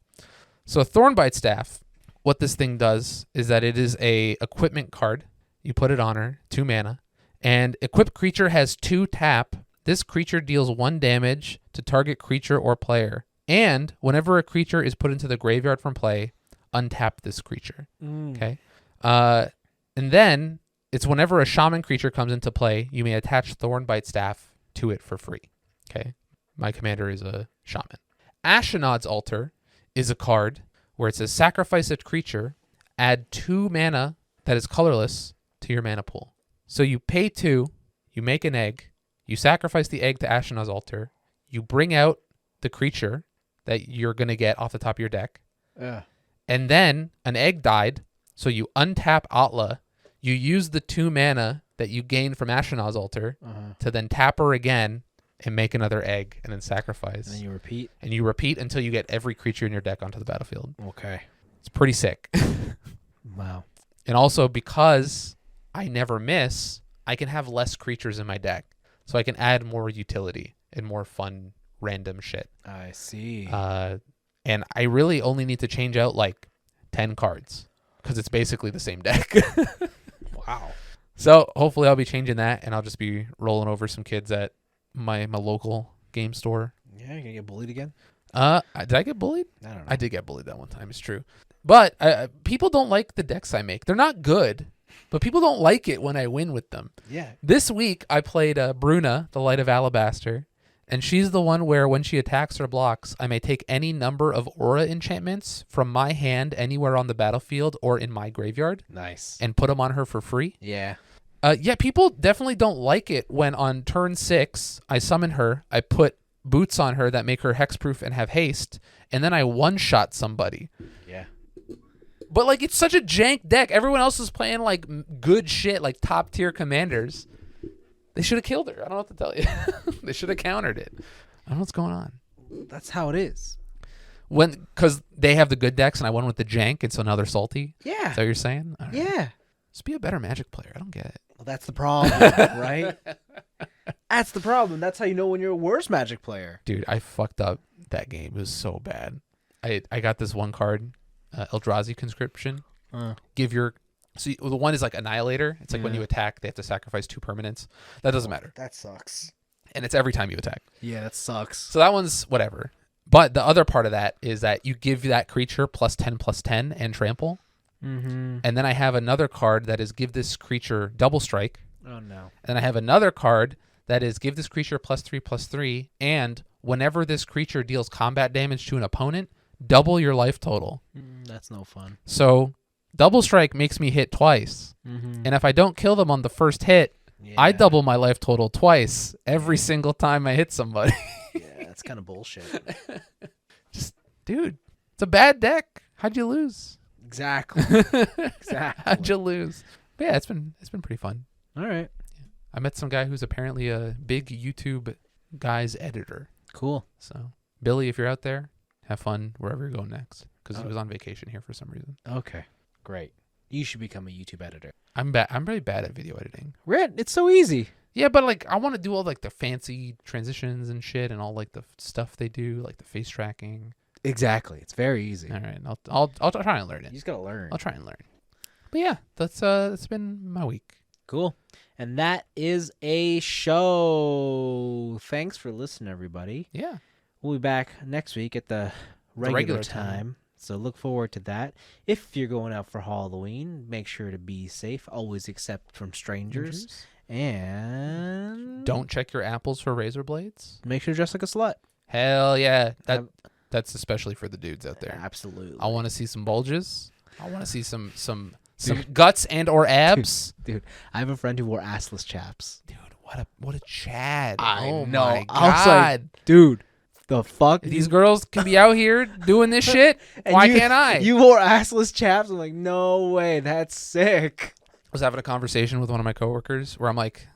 So Thornbite Staff, what this thing does is that it is a equipment card. You put it on her, 2 mana, and equipped creature has 2 tap. This creature deals 1 damage to target creature or player. And whenever a creature is put into the graveyard from play, untap this creature. Okay. And then it's whenever a shaman creature comes into play, you may attach Thornbite Staff to it for free. Okay. My commander is a shaman. Ashnod's Altar is a card where it says sacrifice a creature, add 2 mana that is colorless to your mana pool. So you pay 2, you make an egg, you sacrifice the egg to Ashnod's Altar, you bring out the creature that you're going to get off the top of your deck, and then an egg died, so you untap Atla, you use the 2 mana that you gained from Ashnod's Altar to then tap her again and make another egg and then sacrifice. And then you repeat? And you repeat until you get every creature in your deck onto the battlefield. Okay. It's pretty sick. Wow. And also because I never miss, I can have less creatures in my deck. So I can add more utility and more fun random shit. I see. And I really only need to change out like 10 cards because it's basically the same deck. Wow. So hopefully I'll be changing that and I'll just be rolling over some kids at my local game store. Yeah, you're gonna get bullied again? Did I get bullied? I don't know. I did get bullied that one time. It's true. But people don't like the decks I make. They're not good, but people don't like it when I win with them. Yeah. This week I played Bruna, the Light of Alabaster, and she's the one where when she attacks or blocks, I may take any number of aura enchantments from my hand anywhere on the battlefield or in my graveyard. Nice. And put them on her for free. Yeah. Yeah, people definitely don't like it when on turn 6, I summon her, I put boots on her that make her hexproof and have haste, and then I one-shot somebody. Yeah. But, like, it's such a jank deck. Everyone else is playing, like, good shit, like top-tier commanders. They should have killed her. I don't know what to tell you. They should have countered it. I don't know what's going on. That's how it is. Because they have the good decks, and I won with the jank, and so now they're salty? Yeah. Is that what you're saying? All right. Yeah. Just be a better Magic player. I don't get it. Well, that's the problem, right? That's the problem. That's how you know when you're a worse Magic player. Dude, I fucked up that game. It was so bad. I got this one card, Eldrazi Conscription. Give your... So the one is like Annihilator. It's like when you attack, they have to sacrifice 2 permanents. That doesn't matter. That sucks. And it's every time you attack. Yeah, that sucks. So that one's whatever. But the other part of that is that you give that creature +10/+10 and trample. Mm-hmm. And then I have another card that is give this creature double strike. Oh, no. And I have another card that is give this creature +3/+3. And whenever this creature deals combat damage to an opponent, double your life total. That's no fun. So double strike makes me hit twice. Mm-hmm. And if I don't kill them on the first hit, I Yeah. double my life total twice every single time I hit somebody. Yeah, that's kind of bullshit. Just, dude, it's a bad deck. How'd you lose? Exactly. Exactly. How'd you lose? But yeah, it's been pretty fun. All right. I met some guy who's apparently a big YouTube guy's editor. Cool. So, Billy, if you're out there, have fun wherever you're going next. Because he was on vacation here for some reason. Okay. Great. You should become a YouTube editor. I'm bad. I'm really bad at video editing. Red, it's so easy. Yeah, but like I want to do all like the fancy transitions and shit, and all like the stuff they do, like the face tracking. Exactly. It's very easy. All right, I'll try and learn You it. just gotta learn. I'll try and learn. But yeah, that's been my week. Cool. And that is a show. Thanks for listening, everybody. Yeah. We'll be back next week at the regular time. So look forward to that. If you're going out for Halloween, make sure to be safe. Always accept from strangers. And Don't check your apples for razor blades. make sure to dress like a slut. Hell yeah. That's especially for the dudes out there. Absolutely. I want to see some bulges. I want to see some guts and or abs. Dude, I have a friend who wore assless chaps. Dude, what a Chad. I Oh know. my I was like, God. dude, the fuck? These girls can be out here doing this shit. And Why you- can't I? You wore assless chaps? I'm like, no way. That's sick. I was having a conversation with one of my coworkers where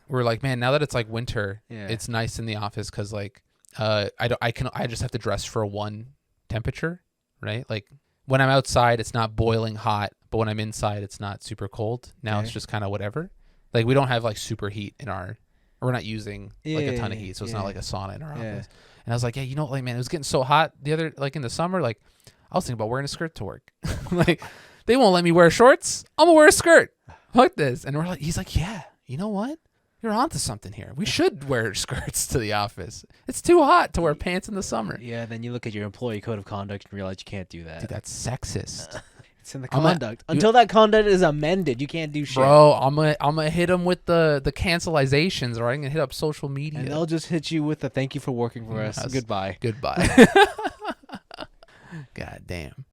we're like, man, now that it's like winter, Yeah. it's nice in the office because like I just have to dress for one temperature, right? Like when I'm outside, it's not boiling hot, but when I'm inside, it's not super cold. Now Okay. it's just kind of whatever. Like we don't have like super heat we're not using like a ton of heat, so it's not like a sauna in our office. And I was like, yeah, you know, like man, it was getting so hot like in the summer, like I was thinking about wearing a skirt to work. Like they won't let me wear shorts. I'm gonna wear a skirt. Fuck this. And he's like, yeah, you know what? You're onto something here. We should wear skirts to the office. It's too hot to wear pants in the summer. Yeah, then you look at your employee code of conduct and realize you can't do that. Dude, that's sexist. It's in the I'm a- conduct. Until that conduct is amended, you can't do shit. Bro, I'm gonna hit them with the cancelizations, or I'm gonna hit up social media. And they'll just hit you with a thank you for working for us. Yes. Goodbye. Goodbye. God damn.